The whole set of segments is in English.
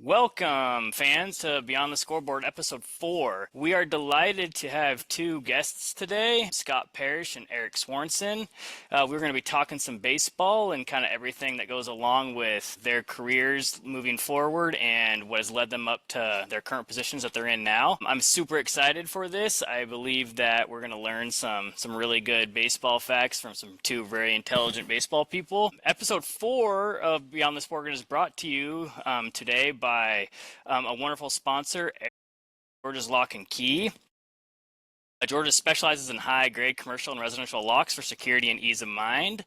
Welcome, fans, to Beyond the Scoreboard Episode 4. We are delighted to have two guests today, Scott Parrish and Eric Sorensen. We're going to be talking some baseball and kind of everything that goes along with their careers moving forward and what has led them up to their current positions that they're in now. I'm super excited for this. I believe that we're going to learn some really good baseball facts from some two very intelligent baseball people. Episode 4 of Beyond the Scoreboard is brought to you today by a wonderful sponsor, George's Lock and Key. George's specializes in high-grade commercial and residential locks for security and ease of mind.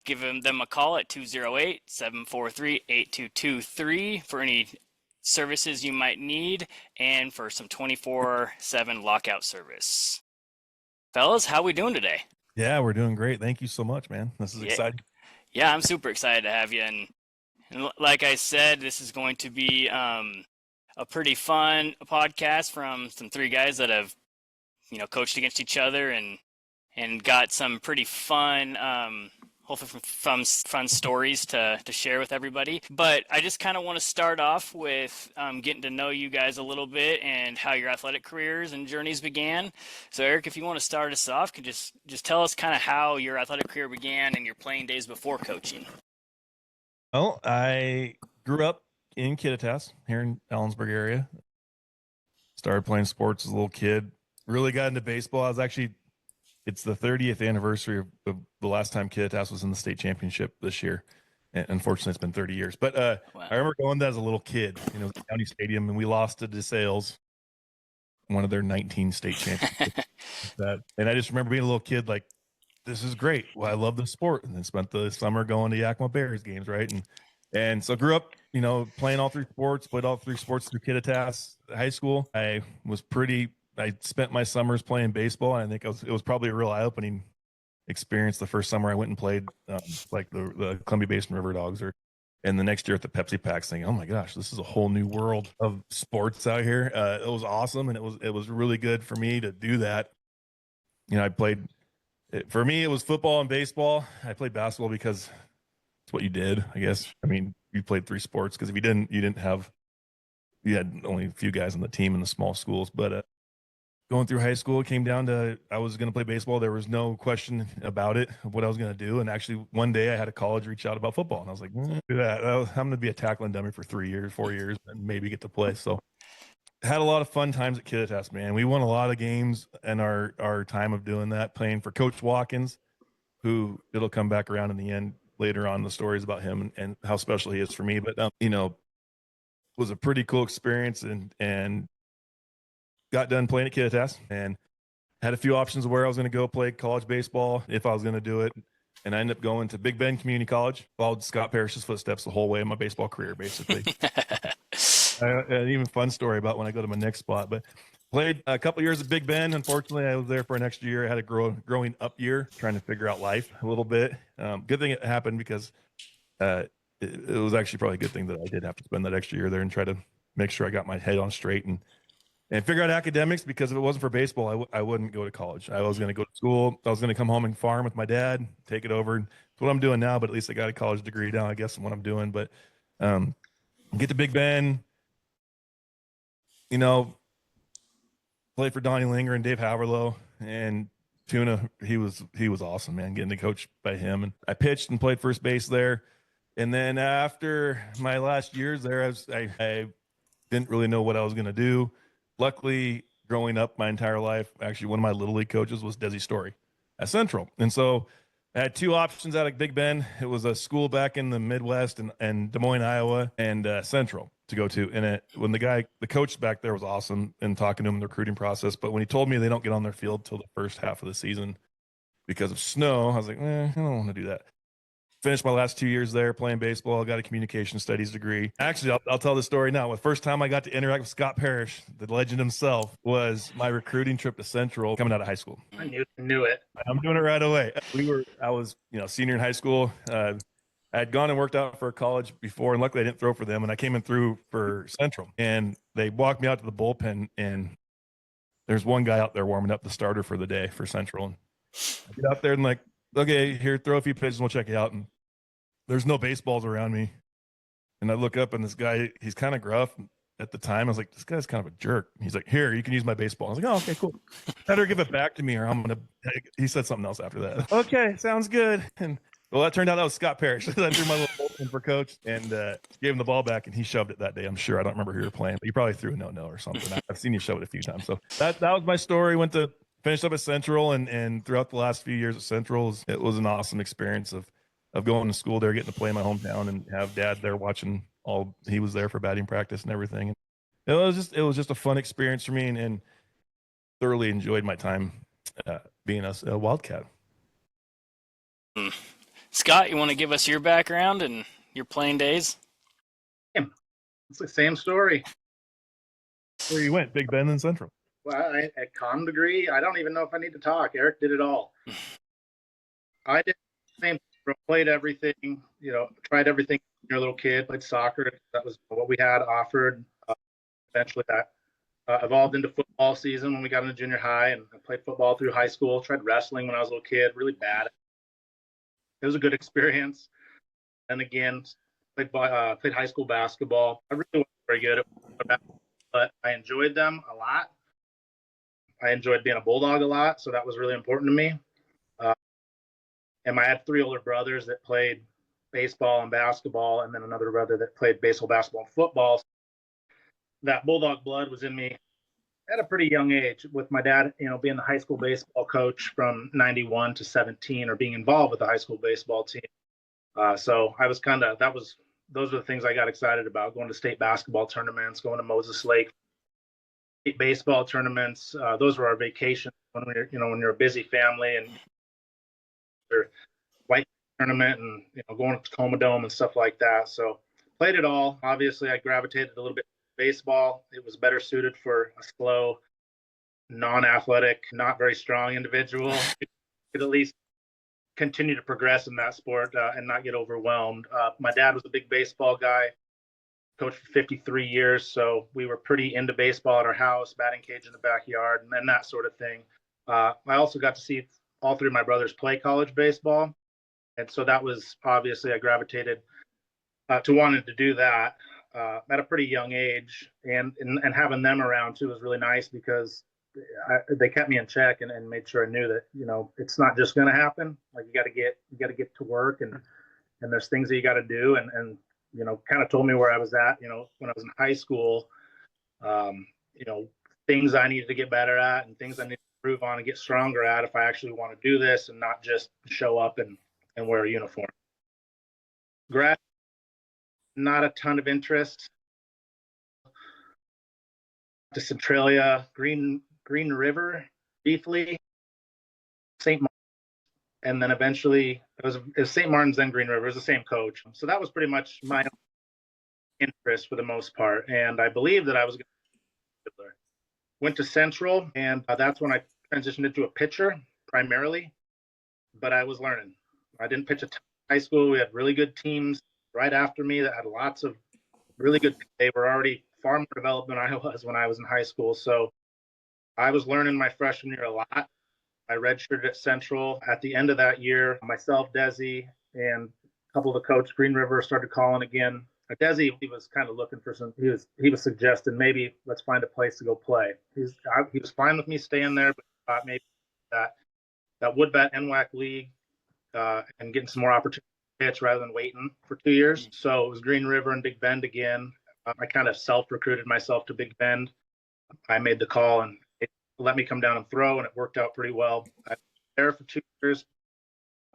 Give them a call at 208-743-8223 for any services you might need and for some 24/7 lockout service. Fellas, how we doing today? Yeah, we're doing great. Thank you so much, man. This is exciting. Yeah, I'm super excited to have you. And like I said, this is going to be a pretty fun podcast from some three guys that have, coached against each other and got some pretty fun, hopefully fun stories to share with everybody. But I just kind of want to start off with getting to know you guys a little bit and how your athletic careers and journeys began. So Eric, if you want to start us off, could just tell us kind of how your athletic career began and your playing days before coaching. Well, I grew up in Kittitas here in Ellensburg area. Started playing sports as a little kid. Really got into baseball. It's the 30th anniversary of the last time Kittitas was in the state championship this year. And unfortunately, it's been 30 years. But Wow. I remember going there as a little kid, the county stadium, and we lost to DeSales, one of their 19 state championships. And I just remember being a little kid like, this is great. Well, I love the sport, and then spent the summer going to Yakima Bears games, right? And so grew up, playing all three sports, played all three sports through Kittitas High School. I spent my summers playing baseball, and I think it was probably a real eye-opening experience the first summer I went and played like the Columbia Basin River Dogs, and the next year at the Pepsi Packs, thinking, oh my gosh, this is a whole new world of sports out here. It was awesome, and it was really good for me to do that. I played. For me, it was football and baseball. I played basketball because it's what you did, I guess. I mean, you played three sports because if you didn't, you had only a few guys on the team in the small schools. But going through high school, it came down to I was going to play baseball. There was no question about it of what I was going to do. And actually, one day I had a college reach out about football, and I was like, do that. I'm going to be a tackling dummy for 4 years, and maybe get to play. So had a lot of fun times at Kittitas, man. We won a lot of games in our time of doing that, playing for Coach Watkins, who it'll come back around in the end later on, the stories about him and how special he is for me. But was a pretty cool experience, and got done playing at Kittitas and had a few options of where I was going to go play college baseball if I was going to do it. And I ended up going to Big Bend Community College, followed Scott Parrish's footsteps the whole way in my baseball career, basically. An even fun story about when I go to my next spot, but played a couple years at Big Bend. Unfortunately, I was there for an extra year. I had a growing up year, trying to figure out life a little bit. Good thing it happened because it was actually probably a good thing that I did have to spend that extra year there and try to make sure I got my head on straight and figure out academics, because if it wasn't for baseball, I wouldn't go to college. I was going to go to school. I was going to come home and farm with my dad, take it over. It's what I'm doing now, but at least I got a college degree now, I guess, in what I'm doing. But get to Big Bend, played for Donnie Linger and Dave Haverlow, and Tuna. He was awesome, man, getting to coach by him. And I pitched and played first base there. And then after my last years there, I didn't really know what I was going to do. Luckily, growing up my entire life, actually one of my little league coaches was Desi Story at Central. And so I had two options out of Big Bend. It was a school back in the Midwest and Des Moines, Iowa, and Central to go to. And when the coach back there was awesome and talking to him in the recruiting process, but when he told me they don't get on their field till the first half of the season because of snow, I was like, I don't want to do that. Finished my last 2 years there playing baseball. Got a communication studies degree. Actually, I'll tell the story now. The first time I got to interact with Scott Parrish, the legend himself, was my recruiting trip to Central coming out of high school. I knew it. I'm doing it right away. I was senior in high school. I had gone and worked out for a college before, and luckily I didn't throw for them. And I came in through for Central, and they walked me out to the bullpen, and there's one guy out there warming up, the starter for the day for Central. And I get out there and like, okay, here, throw a few pitches and we'll check it out. And there's no baseballs around me. And I look up and this guy, he's kind of gruff. At the time, I was like, this guy's kind of a jerk. He's like, here, you can use my baseball. I was like, oh, okay, cool. Better give it back to me or I'm going to, he said something else after that. Okay, sounds good. And well, that turned out that was Scott Parrish. I threw my little bolt in for coach and gave him the ball back and he shoved it that day. I'm sure. I don't remember who you were playing, but you probably threw a no or something. I've seen you shove it a few times. So that was my story. Finished up at Central and throughout the last few years at Central, it was an awesome experience of going to school there, getting to play in my hometown and have dad there watching he was there for batting practice and everything. It was just a fun experience for me and thoroughly enjoyed my time being a Wildcat. Scott, you want to give us your background and your playing days? It's the same story. Where you went, Big Bend and Central. Well, at comm degree, I don't even know if I need to talk. Eric did it all. I did the same. Played everything, tried everything. You're a little kid, played soccer. That was what we had offered. Eventually that evolved into football season when we got into junior high, and I played football through high school. Tried wrestling when I was a little kid, really bad. It was a good experience. And again, played high school basketball. I really wasn't very good at it, but I enjoyed them a lot. I enjoyed being a Bulldog a lot, so that was really important to me. And I had 3 older brothers that played baseball and basketball, and then another brother that played baseball, basketball, and football. That Bulldog blood was in me at a pretty young age, with my dad, being the high school baseball coach from 91 to 17, or being involved with the high school baseball team. So I was those are the things I got excited about, going to state basketball tournaments, going to Moses Lake, state baseball tournaments. Those were our vacations when when you're a busy family and white tournament and going to Tacoma Dome and stuff like that. So played it all. Obviously, I gravitated a little bit to baseball. It was better suited for a slow, non-athletic, not very strong individual. Could at least continue to progress in that sport and not get overwhelmed. My dad was a big baseball guy, coached for 53 years, so we were pretty into baseball at our house, batting cage in the backyard, and that sort of thing. I also got to see all 3 of my brothers play college baseball. And so that was obviously, I gravitated to wanting to do that at a pretty young age. And having them around too was really nice because they kept me in check and made sure I knew that, it's not just going to happen. Like you got to get to work and there's things that you got to do and kind of told me where I was at, when I was in high school, things I needed to get better at and things I needed to improve on and get stronger at if I actually want to do this and not just show up and wear a uniform. Grad, not a ton of interest. To Centralia, Green River, briefly, St. Martin's, and then eventually it was St. Martin's, then Green River. It was the same coach. So that was pretty much my interest for the most part. And I believe that I was going to went to Central, and that's when I transitioned into a pitcher primarily, but I was learning. I didn't pitch a ton in high school. We had really good teams right after me that had lots of really good. They were already far more developed than I was when I was in high school. So I was learning my freshman year a lot. I redshirted at Central. At the end of that year, myself, Desi, and a couple of the coaches, Green River, started calling again. Desi, he was kind of looking for he was suggesting maybe let's find a place to go play. He was fine with me staying there, but thought maybe that would bet NWAC league and getting some more opportunity to pitch rather than waiting for 2 years. So it was Green River and Big Bend again. I kind of self-recruited myself to Big Bend. I made the call and it let me come down and throw, and it worked out pretty well. I was there for 2 years,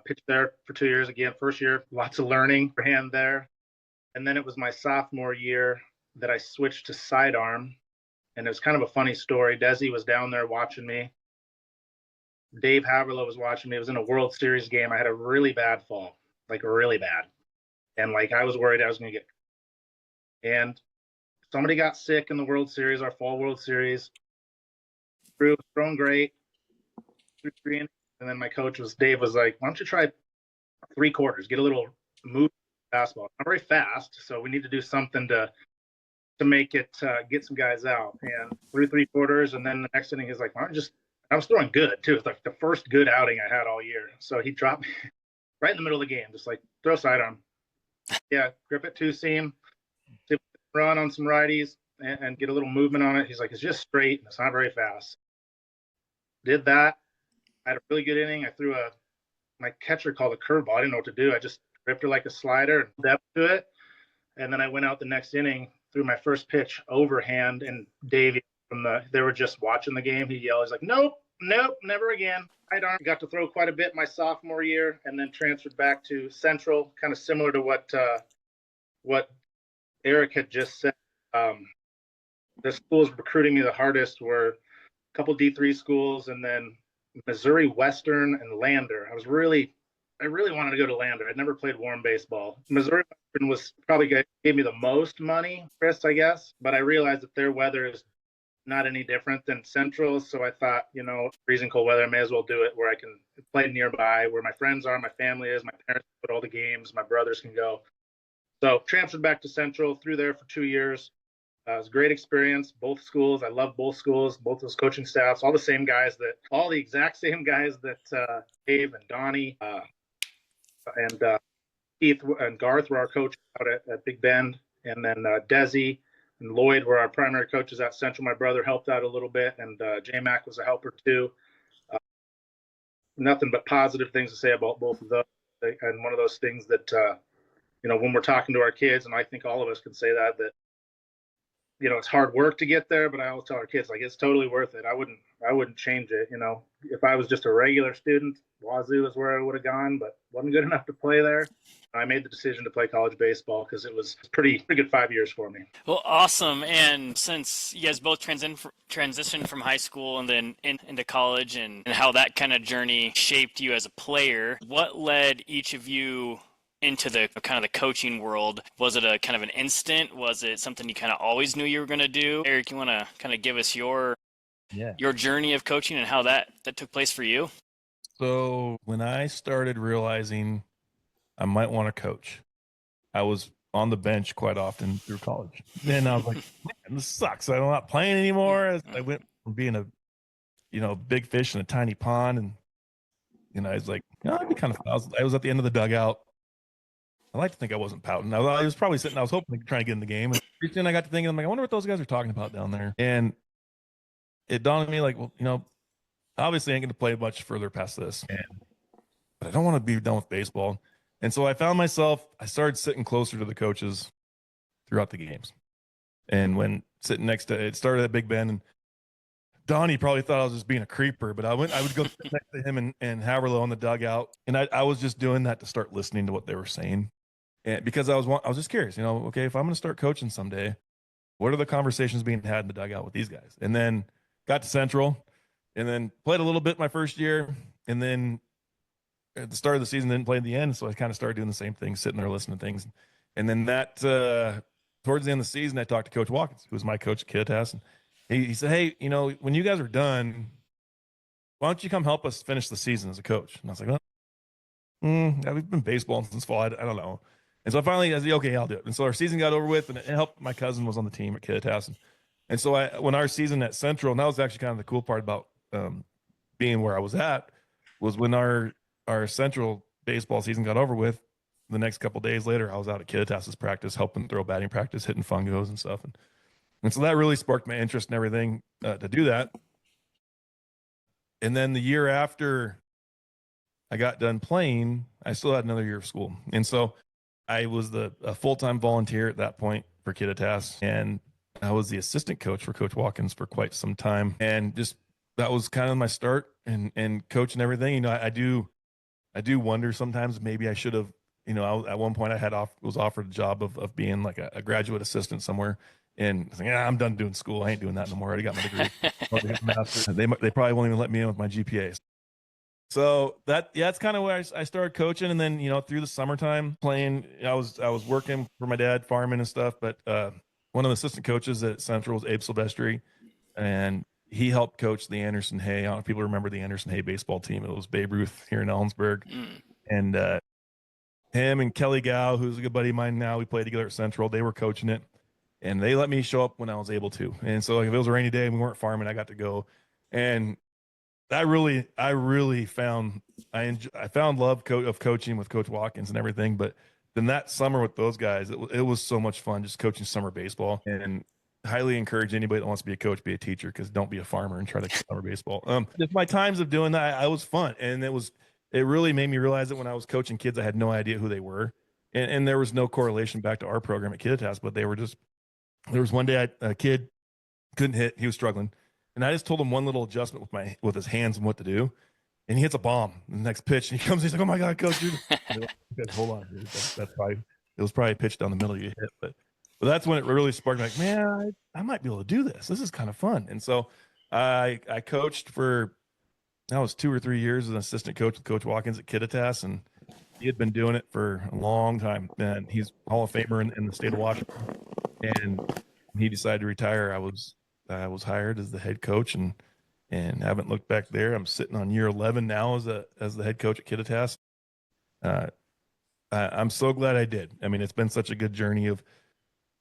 pitched there for 2 years again. First year, lots of learning for hand there. And then it was my sophomore year that I switched to sidearm. And it was kind of a funny story. Desi was down there watching me. Dave Haverlow was watching me. It was in a World Series game. I had a really bad fall, like really bad. And like I was worried I was going to get. And somebody got sick in the World Series, our fall World Series. Drew was throwing great. And then my coach Dave was like, why don't you try 3 quarters, get a little move fastball. Not very fast, so we need to do something to make it get some guys out. And threw 3 quarters, and then the next inning he's like, why don't you just I was throwing good too. It's like the first good outing I had all year. So he dropped me right in the middle of the game, just like throw sidearm. Yeah, grip it 2 seam. See if we can run on some righties and get a little movement on it. He's like, it's just straight and it's not very fast. Did that. I had a really good inning. I threw my catcher called a curveball. I didn't know what to do. I just ripped her like a slider and depth to it. And then I went out the next inning, threw my first pitch overhand, and Davey they were just watching the game. He yelled, he's like, nope, never again. I got to throw quite a bit my sophomore year, and then transferred back to Central, kind of similar to what Eric had just said. The schools recruiting me the hardest were a couple D3 schools, and then Missouri Western and Lander. I really wanted to go to Lander. I'd never played warm baseball. Missouri Western was probably gave me the most money, Chris, I guess, but I realized that their weather is not any different than Central. So I thought, freezing cold weather, I may as well do it where I can play nearby, where my friends are, my family is, my parents put all the games, my brothers can go. So transferred back to Central, through there for 2 years. It was a great experience. Both schools, I love both schools, both those coaching staffs, all the exact same guys that Dave and Donnie and Keith and Garth were our coaches out at Big Bend, and then Desi and Lloyd were our primary coaches at Central. My brother helped out a little bit, and J-Mac was a helper too. Nothing but positive things to say about both of those. And one of those things that, when we're talking to our kids, and I think all of us can say that it's hard work to get there, but I always tell our kids, like, it's totally worth it. I wouldn't change it. If I was just a regular student, Wazoo is where I would have gone, but wasn't good enough to play there. I made the decision to play college baseball because it was pretty good 5 years for me. Well, awesome. And since you guys both transitioned from high school and then into college, and how that kind of journey shaped you as a player, what led each of you into the kind of the coaching world? Was it a kind of an instant? Was it something you kind of always knew you were going to do? Eric, you want to kind of give us your journey of coaching and how that took place for you? So when I started realizing I might want to coach, I was on the bench quite often through college. Then I was like, man, this sucks. I'm not playing anymore. I went from being a big fish in a tiny pond, and I was like, I'd be kind of. I was at the end of the dugout. I like to think I wasn't pouting. I was probably sitting. I was hoping to try to get in the game. And pretty soon I got to thinking, I'm like, I wonder what those guys are talking about down there. And it dawned on me, like, well, obviously I ain't going to play much further past this, but I don't want to be done with baseball. And so I found myself, I started sitting closer to the coaches throughout the games. And when sitting next to, it started at Big Ben, and Donnie probably thought I was just being a creeper, but I would go sit next to him and Haverlow on the dugout. And I was just doing that to start listening to what they were saying. And because I was just curious, okay, if I'm going to start coaching someday, what are the conversations being had in the dugout with these guys? And then got to Central, and then played a little bit my first year, and then at the start of the season didn't play at the end, so I kind of started doing the same thing, sitting there listening to things. And then that towards the end of the season, I talked to Coach Watkins, who was my coach at Kittitas, and he said, hey, when you guys are done, why don't you come help us finish the season as a coach? And I was like, we've been baseball since fall. I don't know. And so finally, I said, okay, I'll do it. And so our season got over with, and it helped. My cousin was on the team at Kittitas. And so when our season at Central, and that was actually kind of the cool part about being where I was at, was when our Central baseball season got over with, the next couple of days later, I was out at Kittitas' practice, helping throw batting practice, hitting fungos and stuff. And so that really sparked my interest and everything to do that. And then the year after I got done playing, I still had another year of school. And so I was a full-time volunteer at that point for Kittitas, and I was the assistant coach for Coach Watkins for quite some time. And just that was kind of my start and coach and everything. I do wonder sometimes maybe I should have, at one point I was offered a job of being like a graduate assistant somewhere. And I was like, I'm done doing school. I ain't doing that no more. I already got my degree. They probably won't even let me in with my GPA. So that's kind of where I started coaching. And then, through the summertime playing, I was working for my dad, farming and stuff. But one of the assistant coaches at Central was Abe Silvestri, and he helped coach the Anderson Hay. I don't know if people remember the Anderson Hay baseball team. It was Babe Ruth here in Ellensburg. And him and Kelly Gow, who's a good buddy of mine now, we played together at Central. They were coaching it, and they let me show up when I was able to. And so, like, if it was a rainy day and we weren't farming, I got to go. And I really found love of coaching with Coach Watkins and everything. But then that summer with those guys, it was so much fun just coaching summer baseball, and highly encourage anybody that wants to be a coach, be a teacher, because don't be a farmer and try to coach summer baseball. Just my times of doing that, I was fun. And it really made me realize that when I was coaching kids, I had no idea who they were. And there was no correlation back to our program at Kittitas, but there was one day a kid couldn't hit. He was struggling. And I just told him one little adjustment with his hands and what to do. And he hits a bomb in the next pitch. And he comes, he's like, "Oh my God, coach, dude." Hold on, dude. That's probably, it was probably a pitch down the middle you hit. But that's when it really sparked me, like, man, I might be able to do this. This is kind of fun. And so I coached for, that was 2 or 3 years as an assistant coach with Coach Watkins at Kittitas. And he had been doing it for a long time. And he's Hall of Famer in the state of Washington. And when he decided to retire, I was hired as the head coach and haven't looked back there. I'm sitting on year 11 now as the head coach at Kittitas. I'm so glad I did. I mean, it's been such a good journey of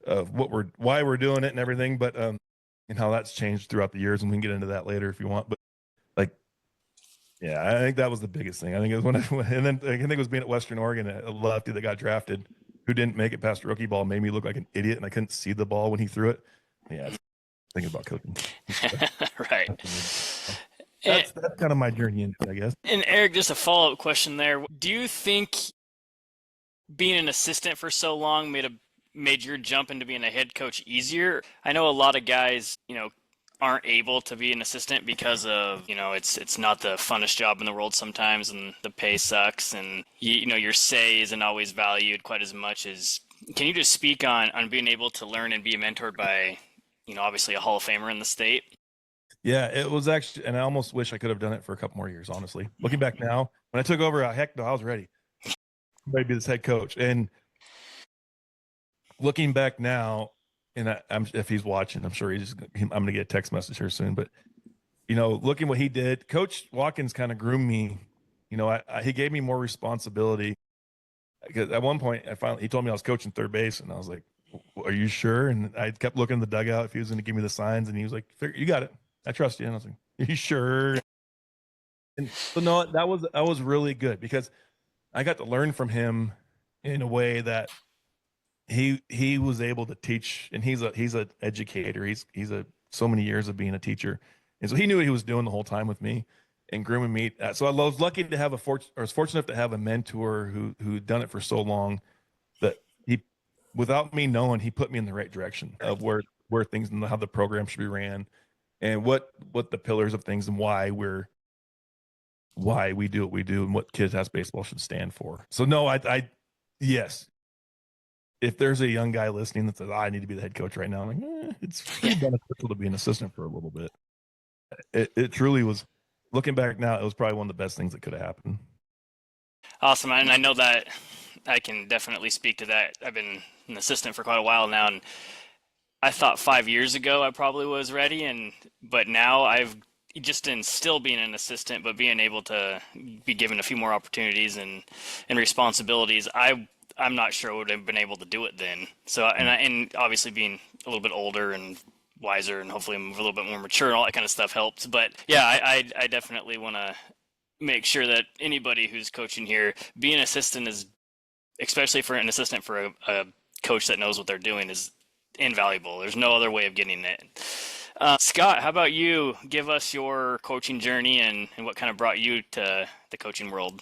why we're doing it and everything, but and how that's changed throughout the years, and we can get into that later if you want. But like, yeah, I think that was the biggest thing. I think it was and then I think it was being at Western Oregon, a lefty that got drafted who didn't make it past rookie ball made me look like an idiot, and I couldn't see the ball when he threw it. Yeah, thinking about coaching. Right. That's kind of my journey into it, I guess. And Eric, just a follow-up question there. Do you think being an assistant for so long made your jump into being a head coach easier? I know a lot of guys, aren't able to be an assistant because of, it's not the funnest job in the world sometimes, and the pay sucks, and your say isn't always valued quite as much as. Can you just speak on being able to learn and be mentored by, obviously a Hall of Famer in the state? Yeah, it was actually, and I almost wish I could have done it for a couple more years, honestly. Looking back now, when I took over, heck no, I was ready. I'd be this head coach. And looking back now, and if he's watching, I'm sure I'm going to get a text message here soon. But looking what he did, Coach Watkins kind of groomed me. He gave me more responsibility, because at one point he told me I was coaching third base, and I was like, "Are you sure?" And I kept looking in the dugout if he was going to give me the signs, and he was like, "You got it. I trust you." And I was like, "Are you sure?" And so no, that was really good, because I got to learn from him in a way that he was able to teach, and he's an educator. He's so many years of being a teacher, and so he knew what he was doing the whole time with me and grooming me. So I was lucky to have I was fortunate enough to have a mentor who'd done it for so long that he, without me knowing, he put me in the right direction of where things and how the program should be ran, and what the pillars of things and why we do what we do and what Kittitas baseball should stand for. So no, yes. If there's a young guy listening that says, "I need to be the head coach right now," I'm like, it's pretty beneficial to be an assistant for a little bit. It truly was. Looking back now, it was probably one of the best things that could have happened. Awesome. And I know that I can definitely speak to that. I've been an assistant for quite a while now, and I thought 5 years ago I probably was ready, but now I've just in still being an assistant, but being able to be given a few more opportunities and responsibilities, I'm not sure I would have been able to do it then. So, and obviously being a little bit older and wiser, and hopefully I'm a little bit more mature, and all that kind of stuff helps. But yeah, I definitely want to make sure that anybody who's coaching here, being an assistant is, especially for an assistant for a coach that knows what they're doing, is invaluable. There's no other way of getting it. Scott, how about you? Give us your coaching journey and what kind of brought you to the coaching world.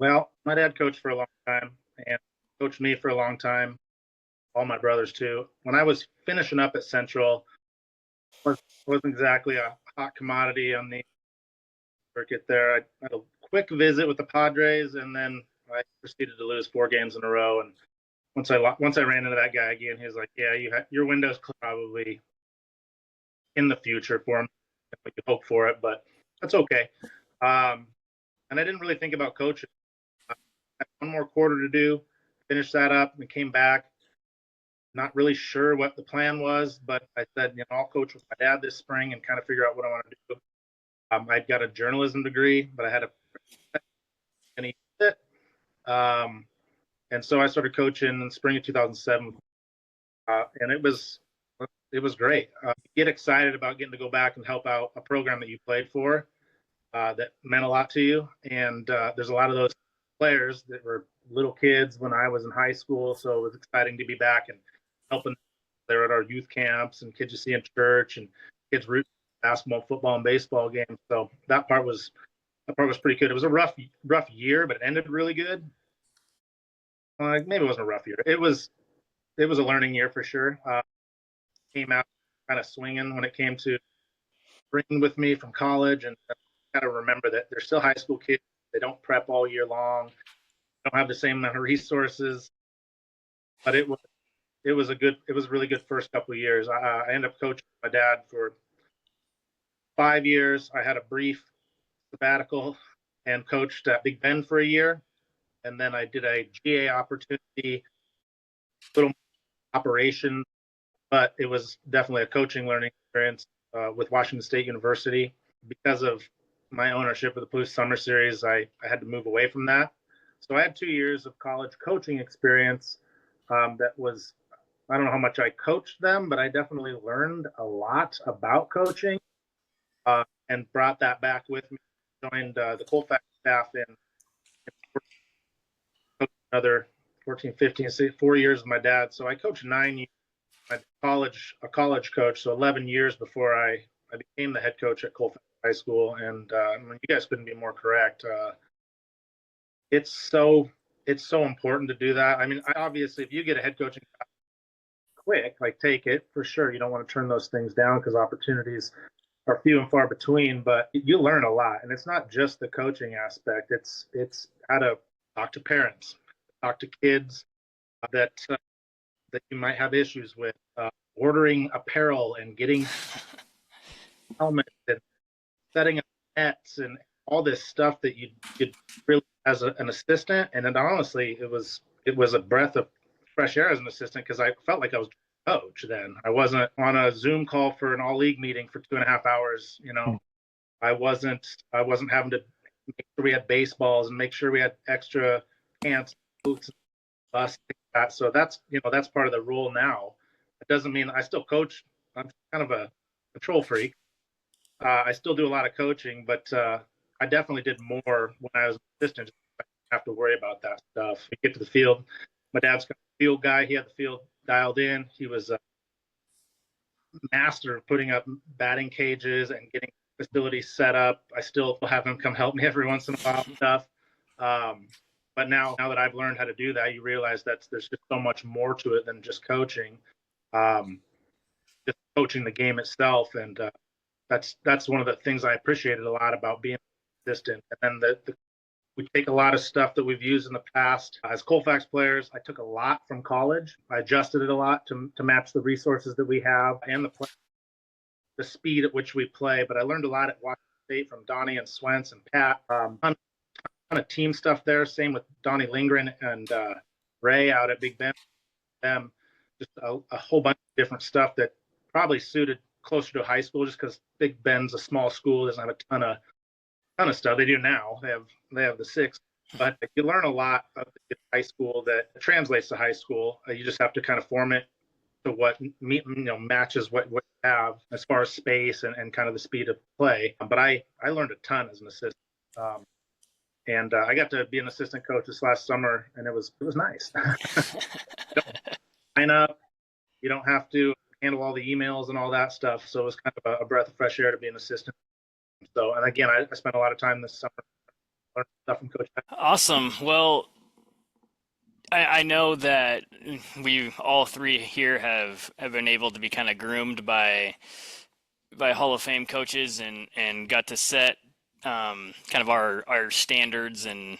Well, my dad coached for a long time and coached me for a long time. All my brothers too. When I was finishing up at Central, wasn't exactly a hot commodity on the circuit there. I had a quick visit with the Padres, and then I proceeded to lose 4 games in a row. And once I ran into that guy again, he was like, "Yeah, your window's probably in the future for him. We could hope for it, but that's okay." And I didn't really think about coaching. I had one more quarter to do, finish that up, and came back. Not really sure what the plan was, but I said, I'll coach with my dad this spring and kind of figure out what I want to do. I'd got a journalism degree, but I had and so I started coaching in the spring of 2007, and it was great. You get excited about getting to go back and help out a program that you played for, that meant a lot to you, and there's a lot of those players that were little kids when I was in high school, so it was exciting to be back and helping there at our youth camps and kids you see in church and kids root basketball, football, and baseball games. So that part was pretty good. It was a rough year, but it ended really good. Maybe it wasn't a rough year. It was a learning year for sure. Came out kind of swinging when it came to bringing with me from college, and got to remember that they're still high school kids. They don't prep all year long. Don't have the same amount of resources, but it was a really good first couple of years. I ended up coaching my dad for 5 years. I had a brief sabbatical and coached at Big Bend for a year, and then I did a GA opportunity, little operation, but it was definitely a coaching learning experience with Washington State University. Because of my ownership of the Palouse Summer Series, I had to move away from that. So I had 2 years of college coaching experience. That was, I don't know how much I coached them, but I definitely learned a lot about coaching and brought that back with me. Joined the Colfax staff in another 14, 15, 4 years with my dad. So I coached 9 years. I'm a college coach, so 11 years before I became the head coach at Colfax High School. And you guys couldn't be more correct. It's so important to do that. I mean, obviously, if you get a head coaching job quick, like take it for sure. You don't want to turn those things down because opportunities are few and far between. But you learn a lot, and it's not just the coaching aspect. It's how to talk to parents, talk to kids that you might have issues with, ordering apparel and getting helmets and setting up nets and all this stuff that you really as an assistant. And then honestly, it was a breath of fresh air as an assistant because I felt like I was a coach then. I wasn't on a Zoom call for an all league meeting for 2.5 hours. I wasn't having to make sure we had baseballs and make sure we had extra pants, boots, bus, that. So that's part of the role now. It doesn't mean I still coach. I'm kind of a control freak. I still do a lot of coaching, but I definitely did more when I was an assistant. I didn't have to worry about that stuff. We get to the field. My dad's a field guy. He had the field dialed in. He was a master of putting up batting cages and getting facilities set up. I still have him come help me every once in a while and stuff. But now that I've learned how to do that, you realize that there's just so much more to it than just coaching. Just coaching the game itself, and that's one of the things I appreciated a lot about being an assistant. And then we take a lot of stuff that we've used in the past as Colfax players. I took a lot from college. I adjusted it a lot to match the resources that we have and the speed at which we play. But I learned a lot at Washington State from Donnie and Swentz and Pat. Ton of team stuff there. Same with Donnie Lindgren and Ray out at Big Bend. Just a whole bunch of different stuff that probably suited closer to high school, just because Big Bend's a small school, doesn't have a ton of stuff. They do now. They have the six, but you learn a lot of high school that translates to high school. You just have to kind of form it to what matches what you have as far as space and kind of the speed of play. But I learned a ton as an assistant. And I got to be an assistant coach this last summer, and it was nice. Sign up. You don't have to handle all the emails and all that stuff. So it was kind of a breath of fresh air to be an assistant. So, and again, I spent a lot of time this summer learning stuff from Coach. Awesome. Well, I know that we all three here have been able to be kind of groomed by Hall of Fame coaches and got to set kind of our standards and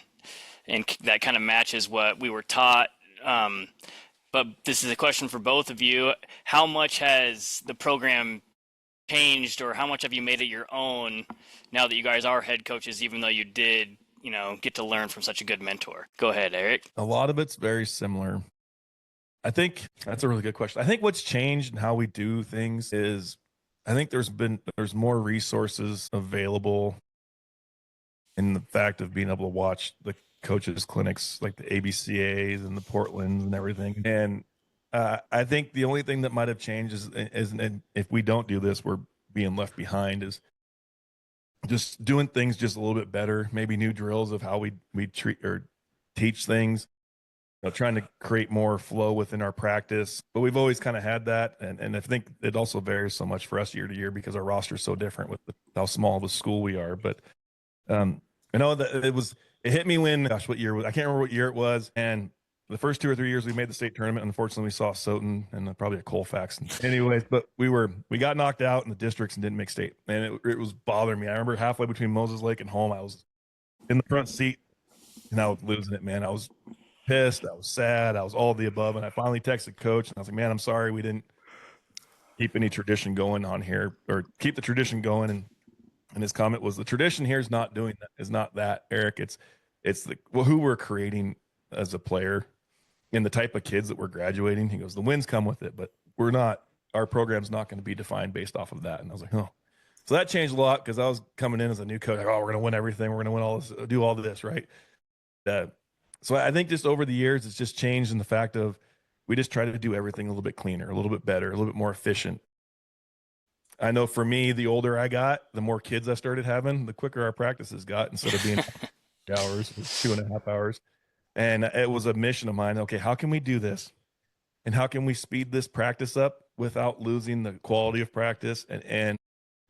that kind of matches what we were taught. But this is a question for both of you. How much has the program changed, or how much have you made it your own now that you guys are head coaches, even though you did, get to learn from such a good mentor? Go ahead, Eric. A lot of it's very similar. I think that's a really good question. I think what's changed in how we do things is I think there's more resources available in the fact of being able to watch the coaches clinics like the ABCAs and the Portlands and everything. And I think the only thing that might have changed is and if we don't do this, we're being left behind, is just doing things just a little bit better, maybe new drills of how we treat or teach things. trying to create more flow within our practice. But we've always kind of had that, and I think it also varies so much for us year to year because our roster is so different with how small of a school we are. But I know that it hit me when, gosh, what year was, I can't remember what year it was, and the first 2 or 3 years we made the state tournament. Unfortunately, we saw Soten and probably a Colfax. Anyways, but we got knocked out in the districts and didn't make state, and it was bothering me. I remember halfway between Moses Lake and home, I was in the front seat and I was losing it, man. I was pissed, I was sad, I was all of the above, and I finally texted coach and I was like, man, I'm sorry we didn't keep any tradition going on here, or keep the tradition going. And his comment was, the tradition here is not doing that, is not that, Eric. It's who we're creating as a player and the type of kids that we're graduating. He goes, the wins come with it, but our program's not going to be defined based off of that. And I was like, oh. So that changed a lot because I was coming in as a new coach. Like, oh, we're going to win everything. We're going to win all this, do all this, right? So I think just over the years, it's just changed in the fact of we just try to do everything a little bit cleaner, a little bit better, a little bit more efficient. I know for me, the older I got, the more kids I started having, the quicker our practices got. Instead of being hours, 2.5 hours. And it was a mission of mine. Okay, how can we do this? And how can we speed this practice up without losing the quality of practice, and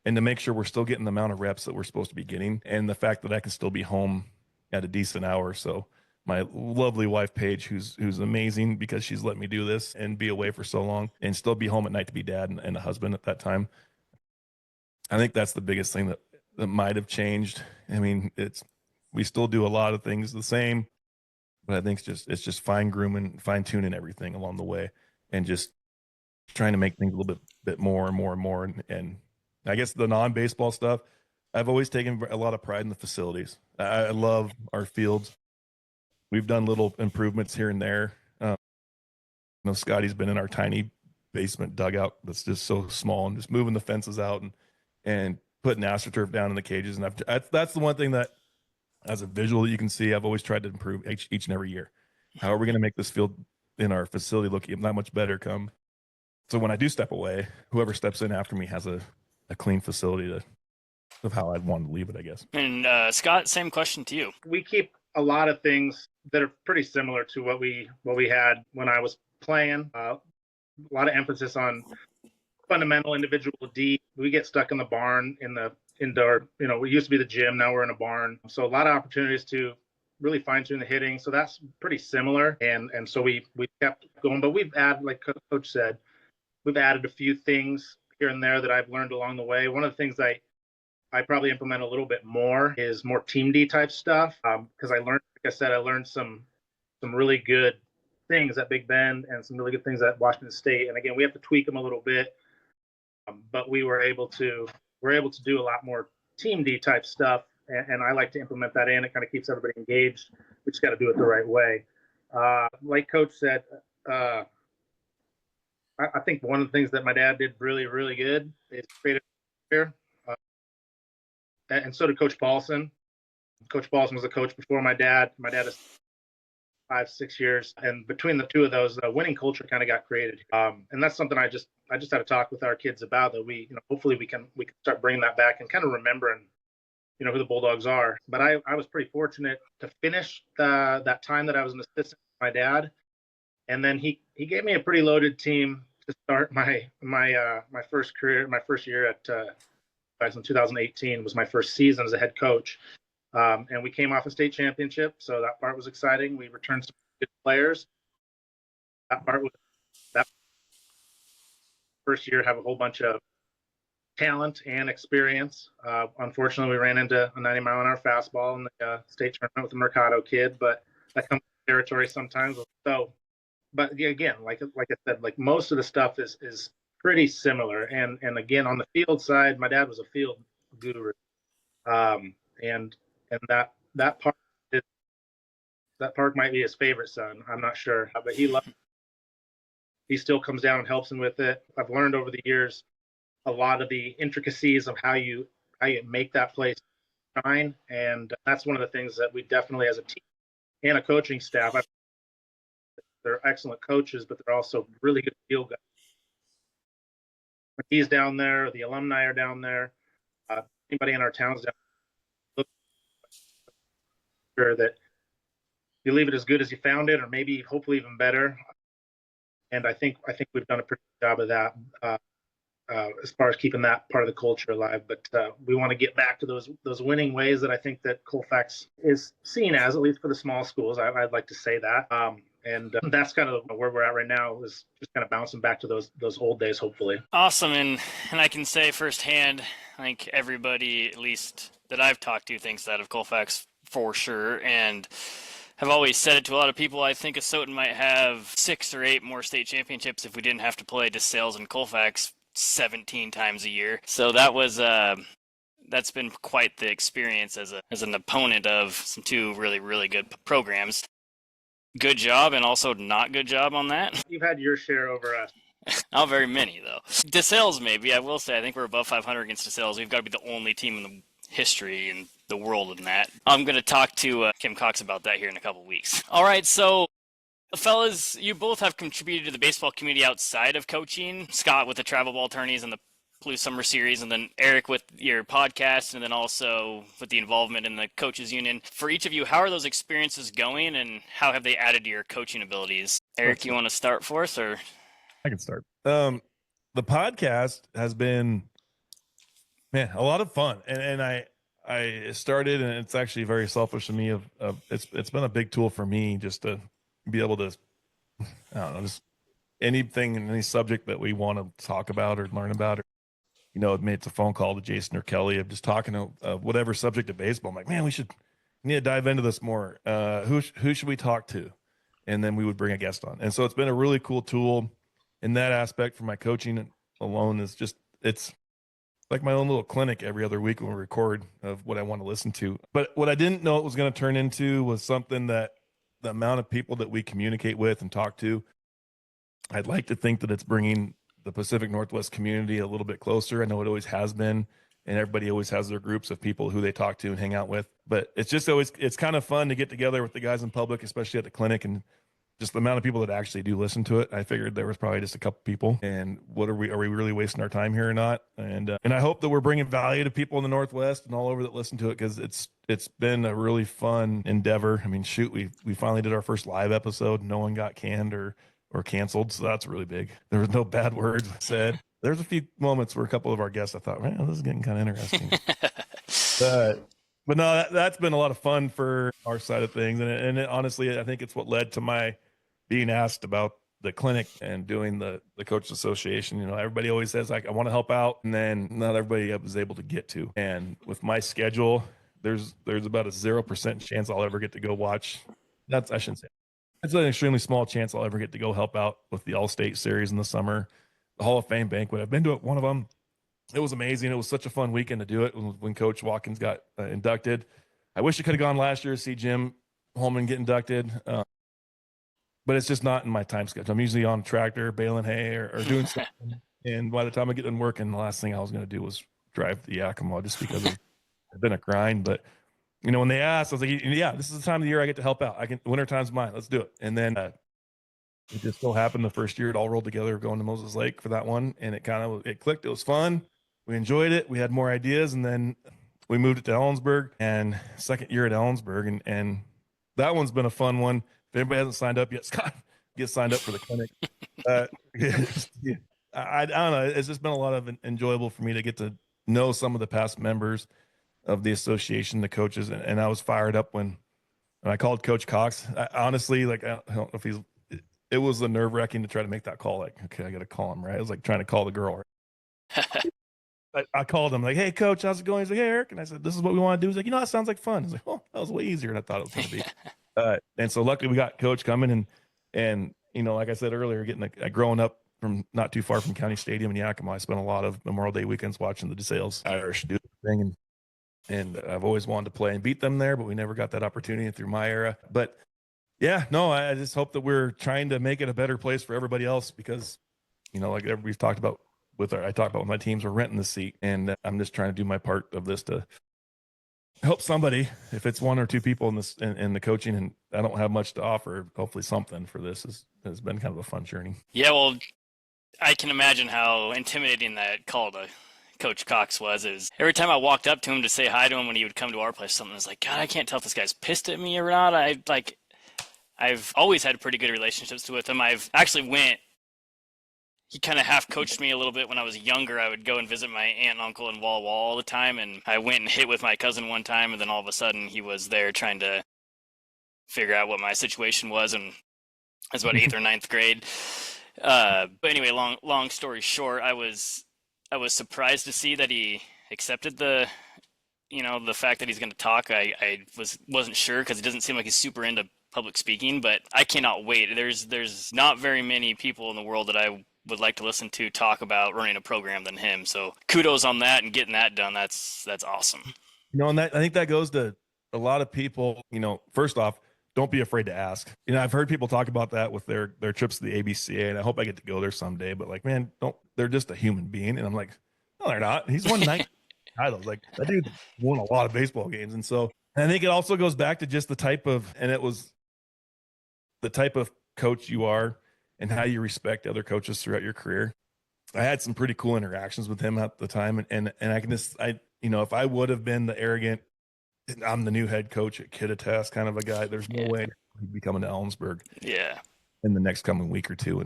to make sure we're still getting the amount of reps that we're supposed to be getting, and the fact that I can still be home at a decent hour. So my lovely wife, Paige, who's amazing because she's let me do this and be away for so long and still be home at night to be dad and a husband at that time. I think that's the biggest thing that might have changed. I mean, we still do a lot of things the same, but I think it's just fine tuning everything along the way, and just trying to make things a little bit more and more and more. And I guess the non-baseball stuff, I've always taken a lot of pride in the facilities. I love our fields. We've done little improvements here and there. Scotty's been in our tiny basement dugout that's just so small, and just moving the fences out and putting AstroTurf down in the cages. And that's the one thing that, as a visual that you can see, I've always tried to improve each and every year. How are we going to make this field in our facility look that much better come? So when I do step away, whoever steps in after me has a clean facility of how I'd want to leave it, I guess. And Scott, same question to you. We keep a lot of things that are pretty similar to what we had when I was playing. A lot of emphasis on fundamental individual D. We get stuck in the barn in the indoor. We used to be the gym. Now we're in a barn. So a lot of opportunities to really fine tune the hitting. So that's pretty similar. And so we kept going, but we've added, like Coach said, we've added a few things here and there that I've learned along the way. One of the things I probably implement a little bit more is more team D type stuff. Because I learned some really good things at Big Bend and some really good things at Washington State. And again, we have to tweak them a little bit. But we're able to do a lot more team D type stuff, and I like to implement that in. It kind of keeps everybody engaged. We just got to do it the right way. Like Coach said, I think one of the things that my dad did really, really good is create a career, and so did Coach Paulson. Coach Paulson was a coach before my dad. My dad is 5-6 years, and between the two of those, the winning culture kind of got created. And that's something I just had to talk with our kids about, that we, hopefully we can start bringing that back and kind of remembering, who the Bulldogs are. But I was pretty fortunate to finish that time that I was an assistant with my dad, and then he gave me a pretty loaded team to start my first career. My first year at in 2018 was my first season as a head coach. And we came off a state championship, so that part was exciting. We returned some good players. That first year have a whole bunch of talent and experience. Unfortunately, we ran into a 90-mile-an-hour fastball in the state tournament with the Mercado kid, but that comes with territory sometimes. So, but again, like I said, like most of the stuff is pretty similar. And again, on the field side, my dad was a field guru, and that park might be his favorite son. I'm not sure, but he still comes down and helps him with it. I've learned over the years a lot of the intricacies of how you make that place shine, and that's one of the things that we definitely, as a team and a coaching staff, they're excellent coaches, but they're also really good field guys. When he's down there, the alumni are down there. Anybody in our towns down there, look sure that you leave it as good as you found it, or maybe hopefully even better. And I think we've done a pretty good job of that as far as keeping that part of the culture alive. But we want to get back to those winning ways that I think that Colfax is seen as, at least for the small schools. I'd like to say that. And that's kind of where we're at right now, is just kind of bouncing back to those old days, hopefully. Awesome, and I can say firsthand, I think everybody, at least that I've talked to, thinks that of Colfax for sure, and have always said it to a lot of people. I think Asotin might have 6 or 8 more state championships if we didn't have to play DeSales and Colfax 17 times a year. So that was that's been quite the experience as an opponent of some 2 really, really good programs. Good job, and also not good job on that. You've had your share over us. Not very many, though. DeSales, maybe. I will say, I think we're above 500 against DeSales. We've got to be the only team in the history in the world in that. I'm going to talk to Kim Cox about that here in a couple weeks. All right, so fellas, you both have contributed to the baseball community outside of coaching. Scott with the travel ball tourneys and the Blue Summer Series, and then Eric with your podcast, and then also with the involvement in the coaches union. For each of you, how are those experiences going, and how have they added to your coaching abilities? Eric, you want to start for us, or? I can start. The podcast has been, man, a lot of fun, and I started, and it's actually very selfish of me. It's been a big tool for me just to be able to, I don't know, just anything and any subject that we want to talk about or learn about, or, you know, it's a phone call to Jason or Kelly of just talking to whatever subject of baseball. I'm like, man, we need to dive into this more. Who should we talk to? And then we would bring a guest on. And so it's been a really cool tool in that aspect. For my coaching alone, is just, it's like my own little clinic every other week when we record of what I want to listen to. But what I didn't know it was going to turn into was something that the amount of people that we communicate with and talk to, I'd like to think that it's bringing the Pacific Northwest community a little bit closer. I know it always has been, and everybody always has their groups of people who they talk to and hang out with. But it's just always, it's kind of fun to get together with the guys in public, especially at the clinic, and just the amount of people that actually do listen to it. I figured there was probably just a couple people, and are we really wasting our time here or not? And I hope that we're bringing value to people in the Northwest and all over that listen to it, because it's been a really fun endeavor. I mean, shoot, we finally did our first live episode. No one got canned or canceled, so that's really big. There was no bad words said. There's a few moments where a couple of our guests, I thought, man, this is getting kind of interesting. But no, that's been a lot of fun for our side of things, and honestly, I think it's what led to my being asked about the clinic and doing the coaches association. You know, everybody always says, like, I want to help out, and then not everybody was able to get to. And with my schedule, there's about a 0% chance I'll ever get to go watch. I shouldn't say. It's an extremely small chance I'll ever get to go help out with the All-State Series in the summer, the Hall of Fame banquet. I've been to one of them. It was amazing. It was such a fun weekend to do it when Coach Watkins got inducted. I wish I could have gone last year to see Jim Holman get inducted. But it's just not in my time schedule. I'm usually on a tractor, baling hay or doing something. And by the time I get done working, the last thing I was going to do was drive to Yakima, just because it's been a grind. But, you know, when they asked, I was like, yeah, this is the time of the year I get to help out. Wintertime's mine. Let's do it. And then it just so happened the first year it all rolled together going to Moses Lake for that one. And it clicked. It was fun. We enjoyed it. We had more ideas. And then we moved it to Ellensburg, and second year at Ellensburg. And that one's been a fun one. If anybody hasn't signed up yet, Scott, get signed up for the clinic. I don't know. It's just been a lot of enjoyable for me to get to know some of the past members of the association, the coaches, and I was fired up when I called Coach Cox. Honestly, like, I don't know if it was the nerve wracking to try to make that call. Like, okay, I got to call him, right? It was like trying to call the girl. Right? I called him like, hey, Coach, how's it going? He's like, hey, Eric. And I said, this is what we want to do. He's like, you know, that sounds like fun. I was like, oh, that was way easier than I thought it was going to be. And so luckily we got Coach coming, and you know, like I said earlier, growing up from not too far from County Stadium in Yakima, I spent a lot of Memorial Day weekends watching the DeSales Irish do the thing, and I've always wanted to play and beat them there, but we never got that opportunity through my era. But yeah, no, I just hope that we're trying to make it a better place for everybody else, because, you know, like we've talked about I talked about with my teams, we're renting the seat, and I'm just trying to do my part of this to help somebody, if it's one or two people in the coaching, and I don't have much to offer. Hopefully something for this has been kind of a fun journey. Yeah, well, I can imagine how intimidating that call to Coach Cox was. Every time I walked up to him to say hi to him when he would come to our place, something was like, God, I can't tell if this guy's pissed at me or not. I've always had pretty good relationships with him. I've actually he kind of half coached me a little bit when I was younger. I would go and visit my aunt and uncle in Wall Wall all the time, and I went and hit with my cousin one time, and then all of a sudden he was there trying to figure out what my situation was, and I was about eighth or ninth grade. But anyway, long story short, I was surprised to see that he accepted the fact that he's going to talk. I wasn't sure because it doesn't seem like he's super into public speaking, but I cannot wait. There's not very many people in the world that I would like to listen to talk about running a program than him. So kudos on that and getting that done. That's awesome. And that I think that goes to a lot of people. First off, don't be afraid to ask. I've heard people talk about that with their trips to the ABCA, and I hope I get to go there someday. But like, man, they're just a human being, and I'm like, no, they're not. He's won 9 titles. Like, that dude won a lot of baseball games, and so I think it also goes back to just the type of coach you are and how you respect other coaches throughout your career. I had some pretty cool interactions with him at the time, and I can just if I would have been the arrogant, I'm the new head coach at Kittitas kind of a guy, there's no way he'd be coming to Ellensburg in the next coming week or two.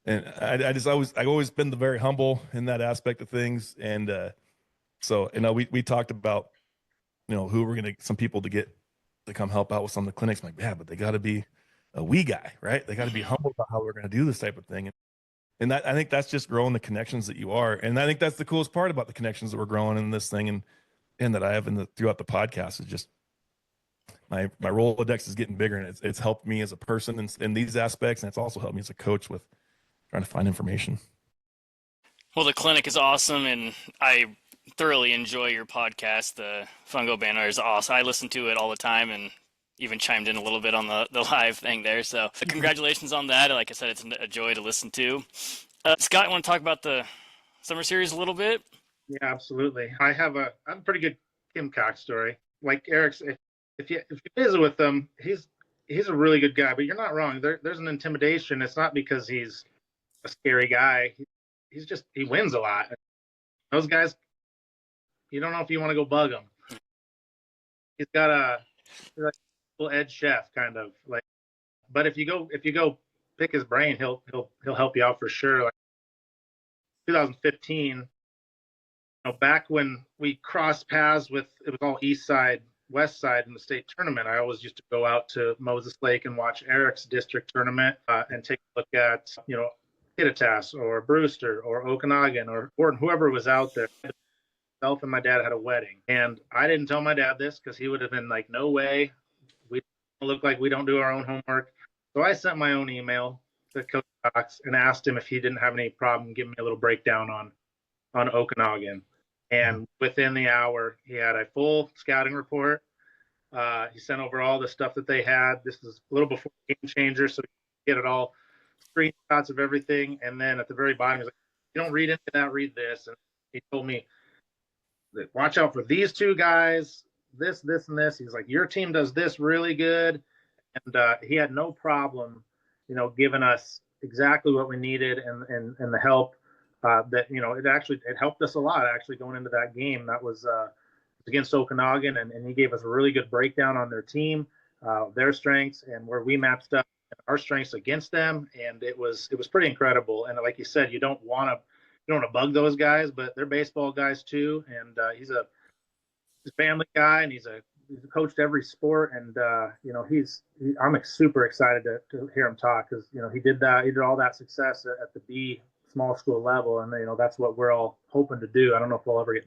And I've always been the very humble in that aspect of things. And so we talked about who we're gonna some people to get to come help out with some of the clinics. I'm like, yeah, but they got to be a wee guy, right? They got to be humble about how we're going to do this type of thing. And that, I think that's just growing the connections that you are. And I think that's the coolest part about the connections that we're growing in this thing and that I have throughout the podcast is just my Rolodex is getting bigger, and it's helped me as a person in these aspects. And it's also helped me as a coach with trying to find information. Well, the clinic is awesome, and I thoroughly enjoy your podcast. The Fungo Banner is awesome. I listen to it all the time and even chimed in a little bit on the live thing there. So congratulations on that. Like I said, it's a joy to listen to. Scott, you want to talk about the summer series a little bit? Yeah, absolutely. I have a pretty good Kim Cox story. Like Eric's, if you visit with him, he's a really good guy. But you're not wrong. There's an intimidation. It's not because he's a scary guy. He wins a lot. Those guys, you don't know if you want to go bug him. He's got a Ed Chef kind of like, but if you go pick his brain, he'll help you out for sure. Like 2015, back when we crossed paths it was all East Side, West Side in the state tournament. I always used to go out to Moses Lake and watch Eric's district tournament and take a look at Kittitas or Brewster or Okanagan or Gordon, whoever was out there. Myself and my dad had a wedding, and I didn't tell my dad this because he would have been like, no way. We look like we don't do our own homework. So I sent my own email to Coach Cox and asked him if he didn't have any problem giving me a little breakdown on Okanagan. And within the hour, he had a full scouting report. He sent over all the stuff that they had. This is a little before Game Changer, so he get it all, screenshots of everything. And then at the very bottom, he's like, you don't read into that, read this. And he told me, watch out for these two guys, this, and this. He's like, your team does this really good. And he had no problem, giving us exactly what we needed and the help that, it helped us a lot actually going into that game. That was against Okanagan, and he gave us a really good breakdown on their team, their strengths, and where we matched up our strengths against them. And it was pretty incredible. And like you said, you don't want to bug those guys, but they're baseball guys too. And he's a family guy, and he's coached every sport. And I'm super excited to hear him talk because he did all that success at the B small school level, and that's what we're all hoping to do. I don't know if we'll ever get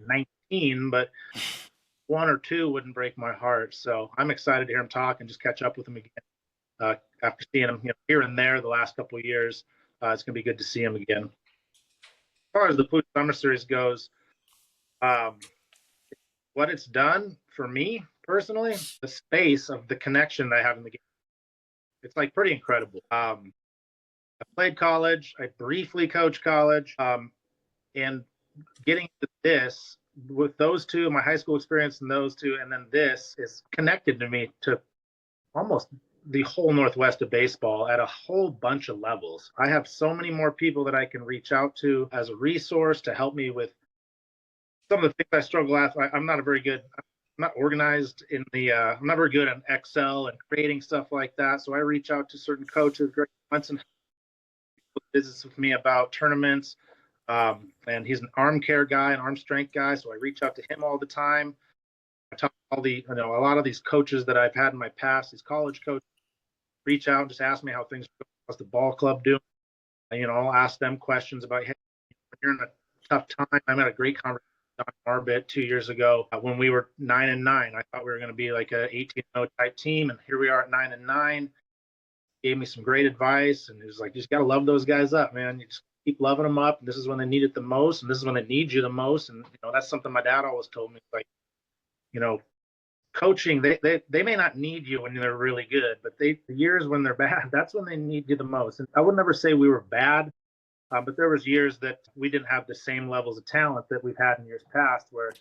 19, but 1 or 2 wouldn't break my heart. So I'm excited to hear him talk and just catch up with him again after seeing him here and there the last couple of years. It's gonna be good to see him again. As far as the Pooch Summer Series goes, what it's done for me personally, the space of the connection that I have in the game, it's like pretty incredible. I played college. I briefly coached college, and getting to this with those two, my high school experience and those two, and then this is connected to me to almost the whole Northwest of baseball at a whole bunch of levels. I have so many more people that I can reach out to as a resource to help me with some of the things I struggle with. I'm not a very good not organized in the I'm not very good at Excel and creating stuff like that. So I reach out to certain coaches. Greg Munson visits with me about tournaments. And he's an arm care guy, an arm strength guy. So I reach out to him all the time. I talk to a lot of these coaches that I've had in my past, these college coaches, reach out and just ask me how things are going. How's the ball club doing? I'll ask them questions about, hey, you're in a tough time. I had a great conversation with Don Marbit 2 years ago when we were 9-9. I thought we were going to be like a 18-0 type team, and here we are at 9-9. Gave me some great advice, and he was like, you just got to love those guys up, man. You just keep loving them up. And this is when they need it the most, and this is when they need you the most. And that's something my dad always told me. Like, coaching, they may not need you when they're really good, but the years when they're bad, that's when they need you the most. And I would never say we were bad, but there was years that we didn't have the same levels of talent that we've had in years past, where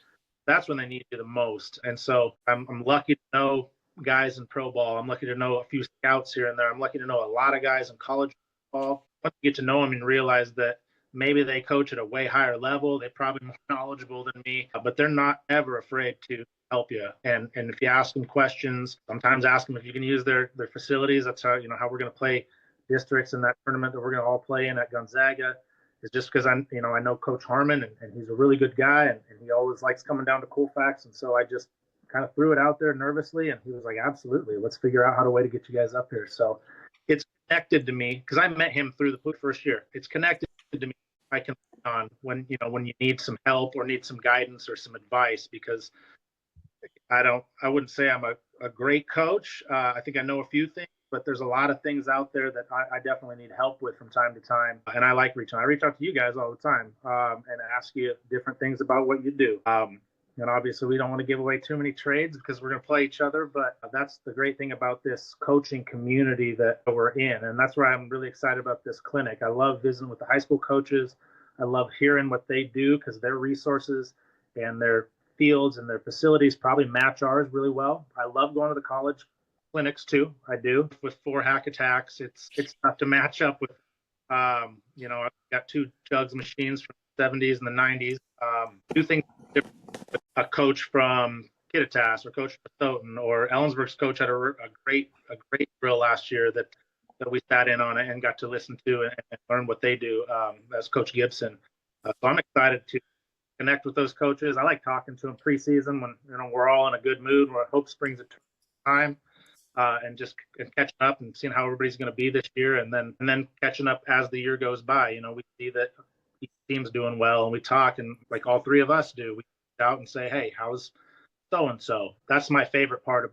that's when they need you the most. And so I'm lucky to know guys in pro ball. I'm lucky to know a few scouts here and there. I'm lucky to know a lot of guys in college ball. Once you get to know them and realize that maybe they coach at a way higher level, they're probably more knowledgeable than me, but they're not ever afraid to help you. And if you ask them questions, sometimes ask them if you can use their facilities. That's how we're going to play districts in that tournament that we're going to all play in at Gonzaga. Is just because I know Coach Harmon, and he's a really good guy, and he always likes coming down to Colfax. And so I just kind of threw it out there nervously, and he was like, absolutely, let's figure out how to way to get you guys up here. So it's connected to me because I met him through the first year. It's connected to me. I can on when you need some help or need some guidance or some advice, because I wouldn't say I'm a great coach. I think I know a few things, but there's a lot of things out there that I definitely need help with from time to time. And I like reaching out. I reach out to you guys all the time and ask you different things about what you do. And obviously we don't want to give away too many trades because we're going to play each other, but that's the great thing about this coaching community that we're in. And that's why I'm really excited about this clinic. I love visiting with the high school coaches. I love hearing what they do because their resources and their fields and their facilities probably match ours really well. I love going to the college clinics too. I do. With 4 hack attacks, it's tough to match up with. I've got 2 jugs machines from the 70s and the 90s. Do things different. A coach from Kittitas or Coach Stoughton or Ellensburg's coach had a great drill last year that we sat in on it and got to listen to and learn what they do. As Coach Gibson. So I'm excited to connect with those coaches. I like talking to them preseason when we're all in a good mood, where hope springs a time, and just catching up and seeing how everybody's going to be this year, and then catching up as the year goes by. We see that each team's doing well, and we talk, and like all 3 of us do, we get out and say, hey, how's so and so? That's my favorite part of.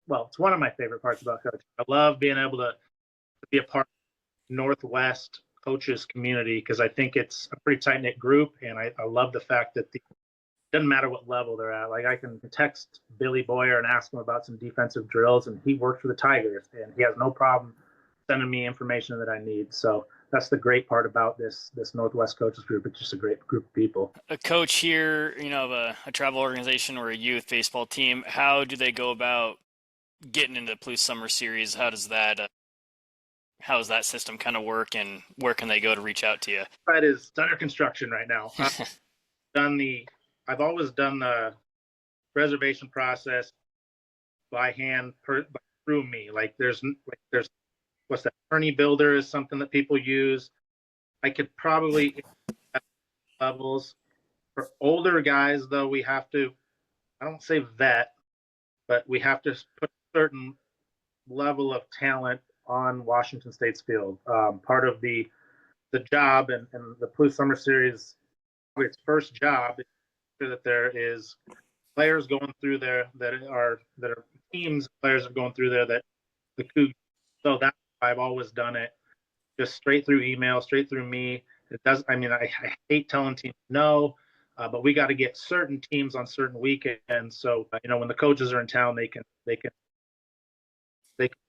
Well, it's one of my favorite parts about coaching. I love being able to be a part of Northwest coaches community because I think it's a pretty tight knit group, and I love the fact that it doesn't matter what level they're at. Like I can text Billy Boyer and ask him about some defensive drills, and he worked for the Tigers, and he has no problem sending me information that I need. So that's the great part about this Northwest coaches group. It's just a great group of people. A coach here, of a travel organization or a youth baseball team, how do they go about getting into the Palouse Summer Series? How does that system kind of work, and where can they go to reach out to you? That is under construction right now. I've always done the reservation process by hand through me. Like there's what's that? Attorney Builder is something that people use. I could probably levels for older guys though. We have to, I don't say vet, but we have to put a certain level of talent on Washington State's field. Part of the job and the Palouse Summer Series, its first job is that there is players going through there that are teams. Players are going through there that the Cougars. So that's why I've always done it, just straight through email, straight through me. It does. I mean, I hate telling teams no, but we got to get certain teams on certain weekends. So when the coaches are in town, they can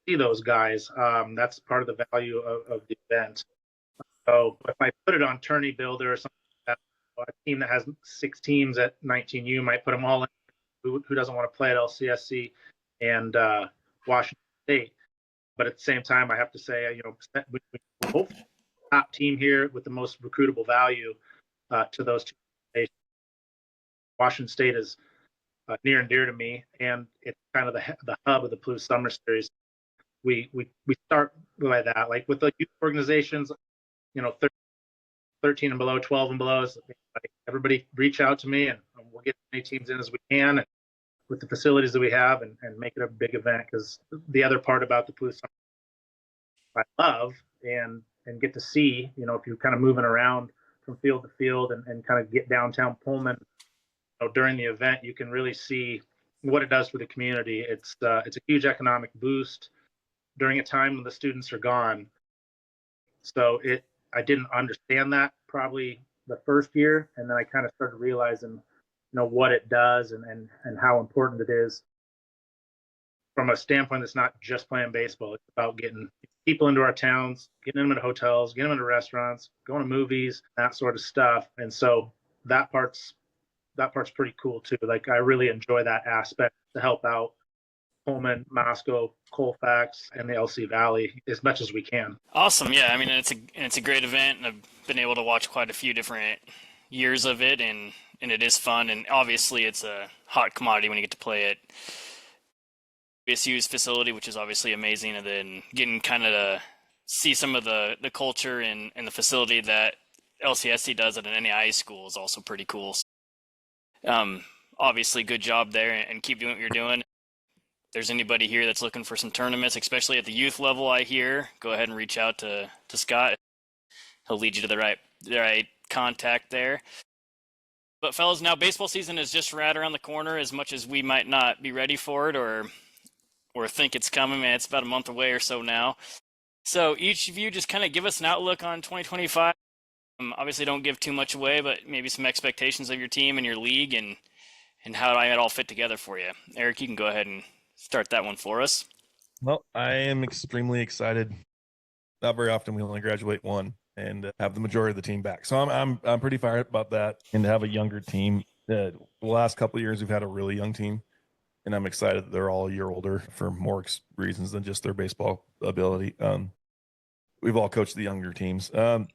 see those guys. That's part of the value of the event. So if I put it on Tourney Builder or something like that, a team that has 6 teams at 19U might put them all in. Who doesn't want to play at LCSC and Washington State? But at the same time, I have to say, we hope top team here with the most recruitable value to those 2 stations. Washington State is near and dear to me, and it's kind of the hub of the Palouse Summer Series. We start by that, like with the youth organizations, 13 and below, 12 and below. Like, everybody reach out to me, and we'll get as many teams in as we can, and with the facilities that we have, and make it a big event. Because the other part about the Palouse Summer I love and get to see, if you're kind of moving around from field to field and kind of get downtown Pullman, during the event, you can really see what it does for the community. It's a huge economic boost during a time when the students are gone. So I didn't understand that probably the first year, and then I kind of started realizing, what it does and how important it is from a standpoint that's not just playing baseball. It's about getting people into our towns, getting them into hotels, getting them into restaurants, going to movies, that sort of stuff. And so that part's pretty cool too. Like, I really enjoy that aspect to help out Pullman, Moscow, Colfax, and the LC Valley as much as we can. Awesome. Yeah, I mean, it's a great event, and I've been able to watch quite a few different years of it, and it is fun. And obviously, it's a hot commodity when you get to play it. BSU's facility, which is obviously amazing, and then getting kind of to see some of the culture and the facility that LCSC does at an NAIA school is also pretty cool. Obviously, good job there, and keep doing what you're doing. If there's anybody here that's looking for some tournaments, especially at the youth level, I hear, go ahead and reach out to Scott. He'll lead you to the right contact there. But fellas, now baseball season is just right around the corner. As much as we might not be ready for it or think it's coming, man, it's about a month away or so now. So each of you just kind of give us an outlook on 2025. Obviously, don't give too much away, but maybe some expectations of your team and your league and how it all fit together for you. Eric, you can go ahead and start that one for us. Well, I am extremely excited. Not very often we only graduate one and have the majority of the team back. So I'm pretty fired up about that, and to have a younger team. The last couple of years we've had a really young team, and I'm excited that they're all a year older for more reasons than just their baseball ability. We've all coached the younger teams. No,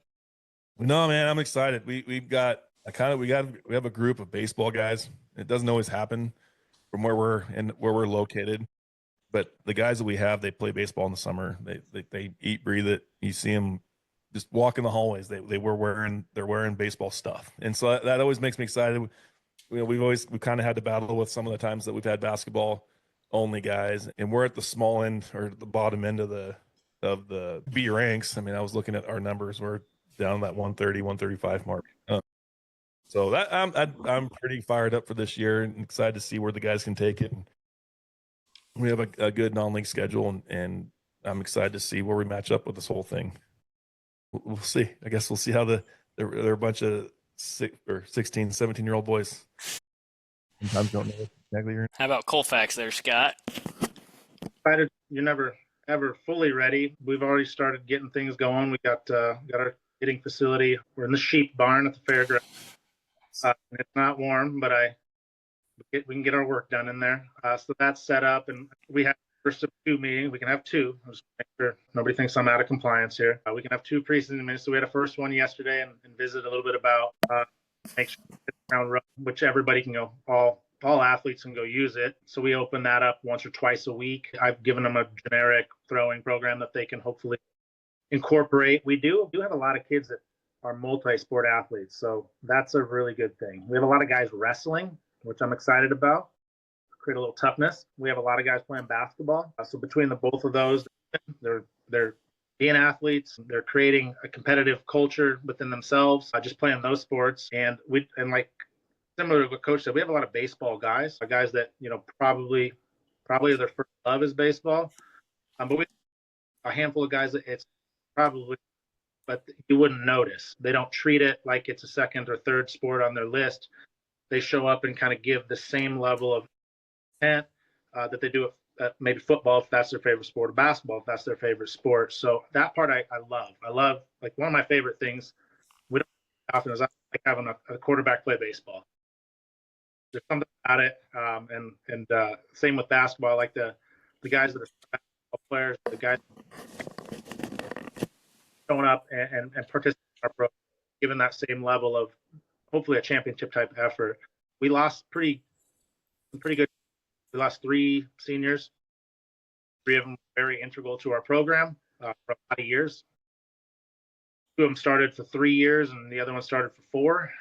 man, I'm excited. We have a group of baseball guys. It doesn't always happen from where we're located, but the guys that we have, they play baseball in the summer. They eat, breathe it. You see them just walk in the hallways. They're wearing baseball stuff, and so that always makes me excited. We've kind of had to battle with some of the times that we've had basketball only guys, and we're at the small end or the bottom end of the B ranks. I mean, I was looking at our numbers. We're down that 130, 135 mark. So that I'm pretty fired up for this year and excited to see where the guys can take it. We have a good non-league schedule, and I'm excited to see where we match up with this whole thing. We'll see. I guess we'll see how they're a bunch of 16, 17-year-old boys. Sometimes don't know exactly. How about Colfax there, Scott? Excited. You're never ever fully ready. We've already started getting things going. We got our hitting facility. We're in the sheep barn at the fairground. It's not warm, but we can get our work done in there. So that's set up, and we have first of two meetings. We can have two. Just make sure nobody thinks I'm out of compliance here. We can have two preseason meetings. So we had a first one yesterday and visit a little bit about make sure it's down rough, which everybody can go. All athletes can go use it. So we open that up once or twice a week. I've given them a generic throwing program that they can hopefully incorporate. We do have a lot of kids that are multi-sport athletes, so that's a really good thing. We have a lot of guys wrestling, which I'm excited about. Create a little toughness. We have a lot of guys playing basketball. So between the both of those, they're being athletes. They're creating a competitive culture within themselves. Just playing those sports, and like similar to what Coach said, we have a lot of baseball guys that probably their first love is baseball. But we have a handful of guys that it's probably, but you wouldn't notice. They don't treat it like it's a second or third sport on their list. They show up and kind of give the same level of intent that they do at maybe football if that's their favorite sport, or basketball if that's their favorite sport. So that part I love. I love, like, one of my favorite things we don't often is I like having a quarterback play baseball. There's something about it, and same with basketball. I like the guys that are basketball players, the guys showing up and participating in our program, given that same level of hopefully a championship type effort. We lost pretty pretty good. We lost 3 seniors. 3 of them were very integral to our program for a lot of years. 2 of them started for 3 years, and the other one started for 4.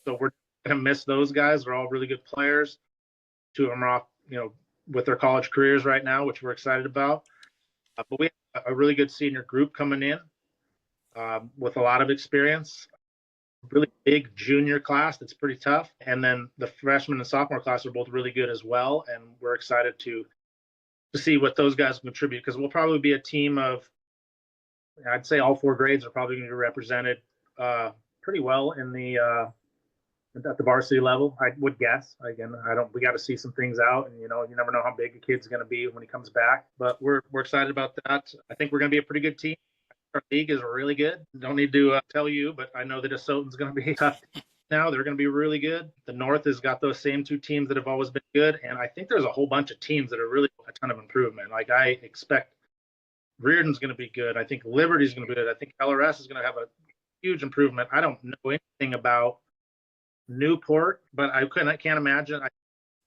So we're going to miss those guys. They're all really good players. 2 of them are off, with their college careers right now, which we're excited about. But we have a really good senior group coming in with a lot of experience. Really big junior class that's pretty tough. And then the freshman and sophomore class are both really good as well. And we're excited to see what those guys contribute, because we'll probably be a team of, I'd say all 4 grades are probably going to be represented pretty well in the at the varsity level, I would guess. Again, we got to see some things out, and you never know how big a kid's going to be when he comes back. But we're excited about that. I think we're going to be a pretty good team. Our league is really good. Don't need to tell you, but I know that Soton's going to be tough. Now they're going to be really good. The North has got those same 2 teams that have always been good, and I think there's a whole bunch of teams that are really a ton of improvement. Like I expect Reardon's going to be good. I think Liberty's going to be good. I think LRS is going to have a huge improvement. I don't know anything about Newport, but I can't imagine.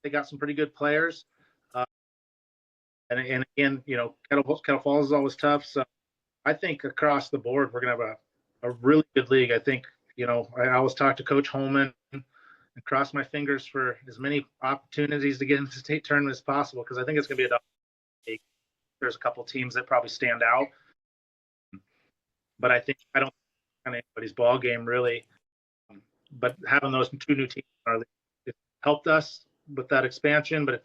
They got some pretty good players, and again, Kettle Falls is always tough. So I think across the board we're gonna have a really good league. I think I always talk to Coach Holman and cross my fingers for as many opportunities to get into the state tournament as possible, because I think it's gonna be a double league. There's a couple teams that probably stand out, but I don't kind of anybody's ball game really. But having those 2 new teams in our league, it helped us with that expansion. But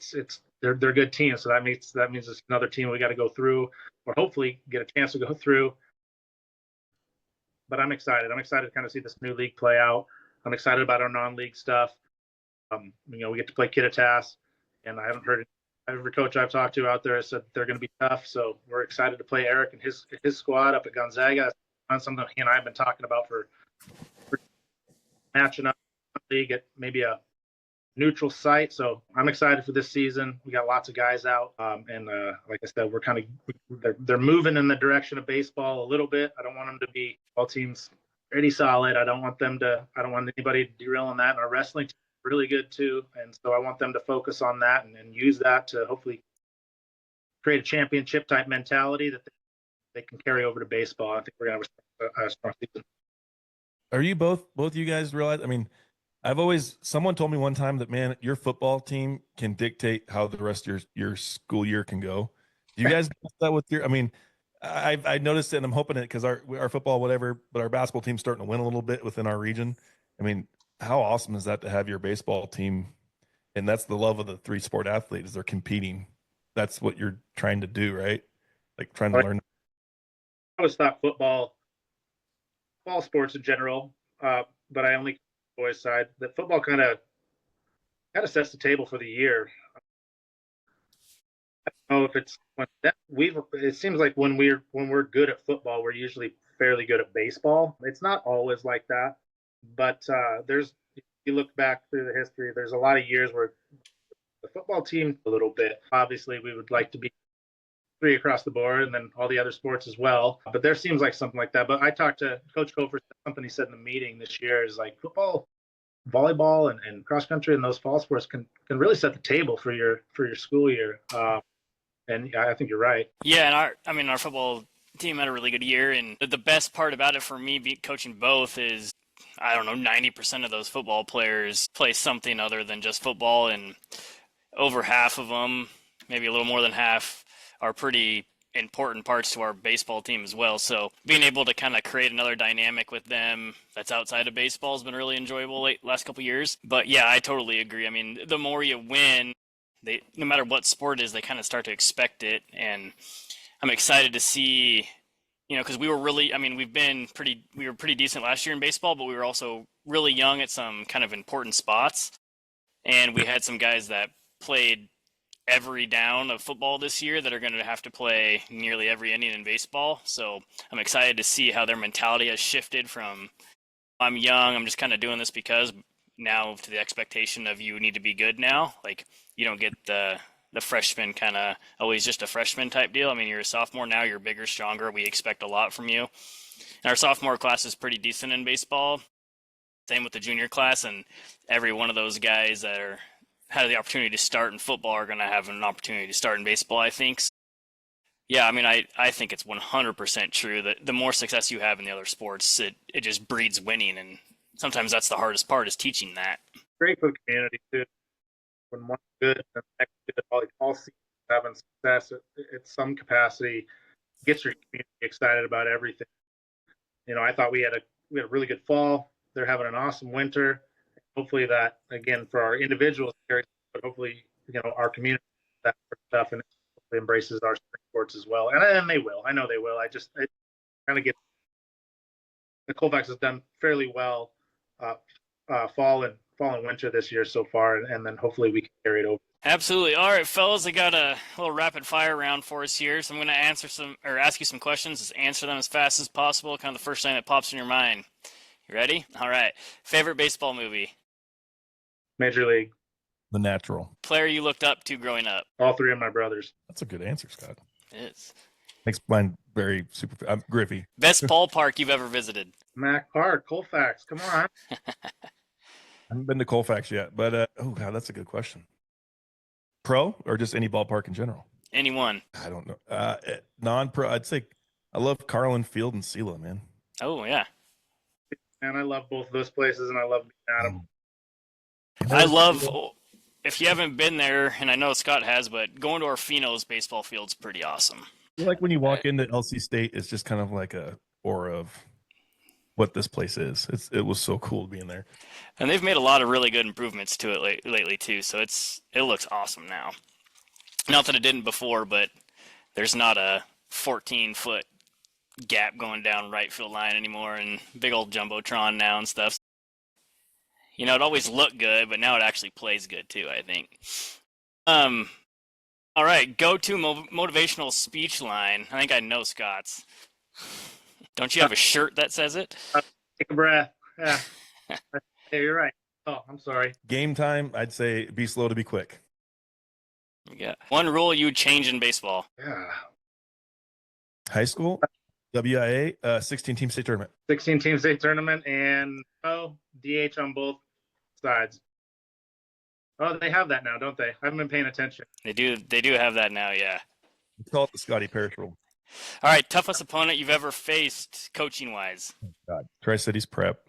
they're good teams, so that means it's another team we got to go through, or hopefully get a chance to go through. But I'm excited. I'm excited to kind of see this new league play out. I'm excited about our non-league stuff. We get to play Kittitas, and I haven't heard every coach I've talked to out there has said they're going to be tough. So we're excited to play Eric and his squad up at Gonzaga. That's something he and I have been talking about for matching up league at maybe a neutral site. So I'm excited for this season. We got lots of guys out, and like I said, they're moving in the direction of baseball a little bit. I don't want them to be all teams pretty solid. I don't want anybody derailing that. And our wrestling team is really good too, and so I want them to focus on that and use that to hopefully create a championship type mentality that they can carry over to baseball. I think we're gonna have a strong season. Are you both you guys realize? I mean, someone told me one time that, man, your football team can dictate how the rest of your school year can go. Do you guys do that with your? I mean, I noticed it, and I'm hoping it, because our football, whatever, but our basketball team's starting to win a little bit within our region. I mean, how awesome is that to have your baseball team? And that's the love of the 3-sport athlete, is they're competing. That's what you're trying to do, right? Like trying to learn. I always thought football sports in general, but I only boys side, that football kind of sets the table for the year. I don't know if it's it seems like when we're good at football, we're usually fairly good at baseball. It's not always like that, but if you look back through the history, there's a lot of years where the football team a little bit. Obviously, we would like to be 3 across the board, and then all the other sports as well. But there seems like something like that. But I talked to Coach Kofer. Something he said in the meeting this year is like football, volleyball, and cross country, and those fall sports can really set the table for your school year. And I think you're right. Yeah, and our football team had a really good year, and the best part about it for me coaching both is, I don't know, 90% of those football players play something other than just football, and over half of them, maybe a little more than half, are pretty important parts to our baseball team as well. So being able to kind of create another dynamic with them that's outside of baseball has been really enjoyable last couple of years. But yeah, I totally agree. I mean, the more you win, no matter what sport it is, they kind of start to expect it. And I'm excited to see, because we were pretty decent last year in baseball, but we were also really young at some kind of important spots. And we had some guys that played every down of football this year that are going to have to play nearly every inning in baseball. So I'm excited to see how their mentality has shifted from, I'm young, I'm just kind of doing this because, now to the expectation of you need to be good now. Like, you don't get the freshman kind of always just a freshman type deal. I mean, you're a sophomore now, you're bigger, stronger. We expect a lot from you. And our sophomore class is pretty decent in baseball. Same with the junior class, and every one of those guys that had the opportunity to start in football are going to have an opportunity to start in baseball, I think. Yeah, I mean, I think it's 100% true that the more success you have in the other sports, it just breeds winning. And sometimes that's the hardest part is teaching that. Great for the community, too. When one's good and the next good, all seasons having success at some capacity gets your community excited about everything. I thought we had a really good fall. They're having an awesome winter. Hopefully that, again, for our individuals, but hopefully, our community, that stuff, and embraces our sports as well. And they will. I know they will. I kind of get the Colfax has done fairly well fall and winter this year so far, and then hopefully we can carry it over. Absolutely. All right, fellas, I got a little rapid fire round for us here. So I'm going to ask you some questions. Just answer them as fast as possible. Kind of the first thing that pops in your mind. You ready? All right. Favorite baseball movie? Major League. The Natural. Player you looked up to growing up? All three of my brothers. That's a good answer, Scott. It is. Makes mine very super. I'm Griffey. Best ballpark you've ever visited? Mac Park, Colfax. Come on. I haven't been to Colfax yet, but oh god, that's a good question. Pro or just any ballpark in general? Anyone? I don't know. Non-pro, I'd say I love Carlin Field and Sela, man. Oh yeah. And I love both of those places, and I love being at them. I love. If you haven't been there, and I know Scott has, but going to Orfino's baseball field's pretty awesome. Like when you walk into LC State, it's just kind of like a aura of what this place is. It was so cool to be in there. And they've made a lot of really good improvements to it lately too. So it looks awesome now. Not that it didn't before, but there's not a 14-foot gap going down right field line anymore, and big old jumbotron now and stuff. It always looked good, but now it actually plays good too, I think. All right, go-to motivational speech line. I think I know Scott's. Don't you have a shirt that says it? Take a breath. Yeah. Hey, you're right. Oh, I'm sorry. Game time, I'd say be slow to be quick. Yeah. One rule you would change in baseball. Yeah. High school, WIA, 16-team state tournament. 16-team state tournament and DH on both sides. Oh, they have that now, don't they? I haven't been paying attention. They do have that now, yeah. Let's call it the Scotty Parrish rule. All right, toughest opponent you've ever faced coaching-wise? God, Tri-Cities Prep.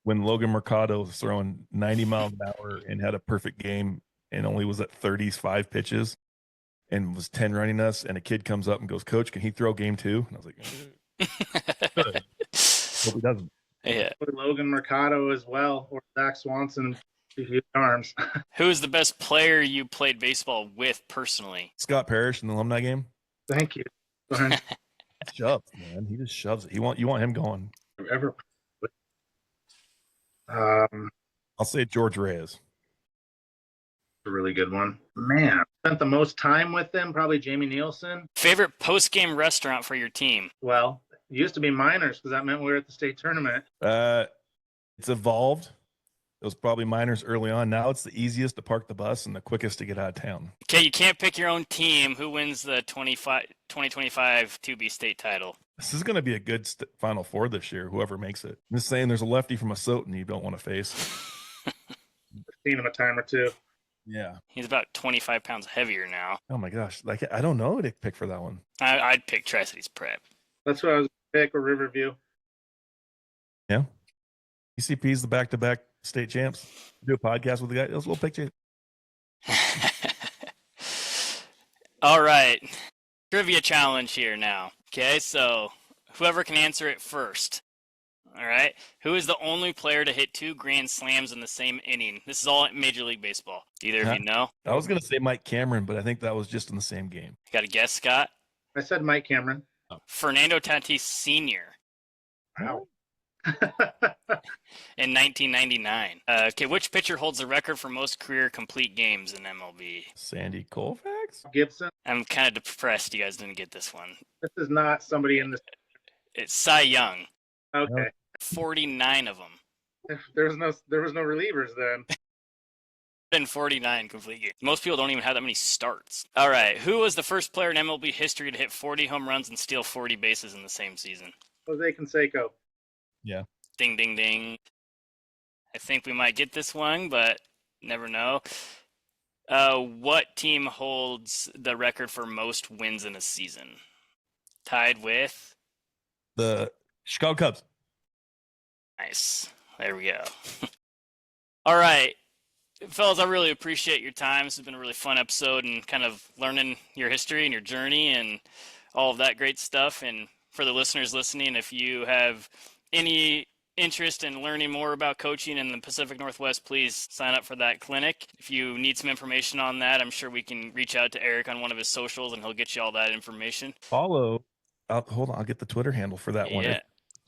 When Logan Mercado was throwing 90 miles an hour and had a perfect game and only was at 35 pitches and was 10 running us, and a kid comes up and goes, "Coach, can he throw game 2?" And I was like, good. Hope he doesn't. Yeah. Logan Mercado as well, or Zach Swanson, huge arms. Who is the best player you played baseball with personally? Scott Parrish in the alumni game. Thank you. Shoves, man. He just shoves it. You want him going. Ever. I'll say George Reyes. A really good one. Man, spent the most time with them, probably Jamie Nielsen. Favorite post-game restaurant for your team? Well, it used to be Miners because that meant we were at the state tournament. It's evolved. It was probably Miners early on. Now it's the easiest to park the bus and the quickest to get out of town. Okay, you can't pick your own team. Who wins the 2025 2B state title? This is going to be a good Final Four this year, whoever makes it. I'm just saying there's a lefty from Asotin you don't want to face. I've seen him a time or two. Yeah. He's about 25 pounds heavier now. Oh, my gosh. I don't know who to pick for that one. I'd pick Tri-Cities Prep. That's what I was going to pick, or Riverview. Yeah. ECP's the back-to-back state champs. Do a podcast with the guy. We'll pick you. All right. Trivia challenge here now. Okay, so whoever can answer it first. All right. Who is the only player to hit 2 grand slams in the same inning? This is all Major League Baseball. Do either of you know? I was going to say Mike Cameron, but I think that was just in the same game. Got a guess, Scott? I said Mike Cameron. Fernando Tatis Sr. Wow. In 1999. Okay, which pitcher holds the record for most career complete games in MLB? Sandy Koufax? Gibson. I'm kind of depressed you guys didn't get this one. This is not somebody in this. It's Cy Young. Okay. 49 of them. There was no relievers then. Been 49 complete games. Most people don't even have that many starts. All right, who was the first player in MLB history to hit 40 home runs and steal 40 bases in the same season? Jose Canseco. Yeah. Ding, ding, ding. I think we might get this one, but Never know. What team holds the record for most wins in a season? Tied with? The Chicago Cubs. Nice. There we go. All right. Fellas, I really appreciate your time. This has been a really fun episode and kind of learning your history and your journey and all of that great stuff. And for the listeners listening, if you have any interest in learning more about coaching in the Pacific Northwest, please sign up for that clinic. If you need some information on that, I'm sure we can reach out to Eric on one of his socials and he'll get you all that information. Follow. Hold on. I'll get the Twitter handle for that one. Yeah.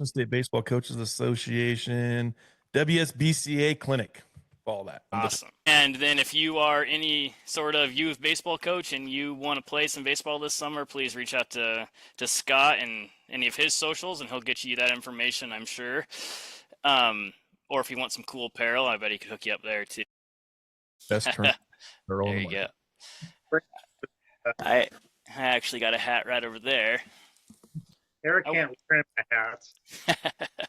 State Baseball Coaches Association, WSBCA Clinic. Follow that. Awesome. And then if you are any sort of youth baseball coach and you want to play some baseball this summer, please reach out to Scott and any of his socials, and he'll get you that information, I'm sure. Or if you want some cool apparel, I bet he could hook you up there too. Best turn. There you go. I actually got a hat right over there. Eric can't wear my hats.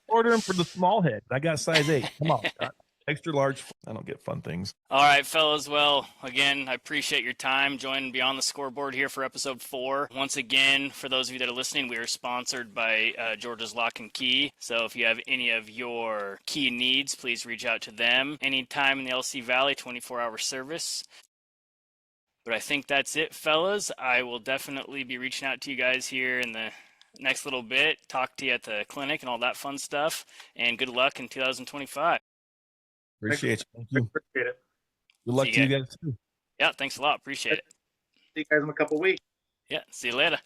Order him for the small head. I got size 8. Come on, Scott. Extra large. I don't get fun things. All right, fellas. Well, again, I appreciate your time joining Beyond the Scoreboard here for episode 4. Once again, for those of you that are listening, we are sponsored by Georgia's Lock and Key. So if you have any of your key needs, please reach out to them. Anytime in the LC Valley, 24-hour service. But I think that's it, fellas. I will definitely be reaching out to you guys here in the next little bit, talk to you at the clinic and all that fun stuff. And good luck in 2025. Appreciate you. Thank you. Appreciate it. Good luck to you guys too. Yeah, thanks a lot. Appreciate it. See you guys in a couple weeks. Yeah, see you later.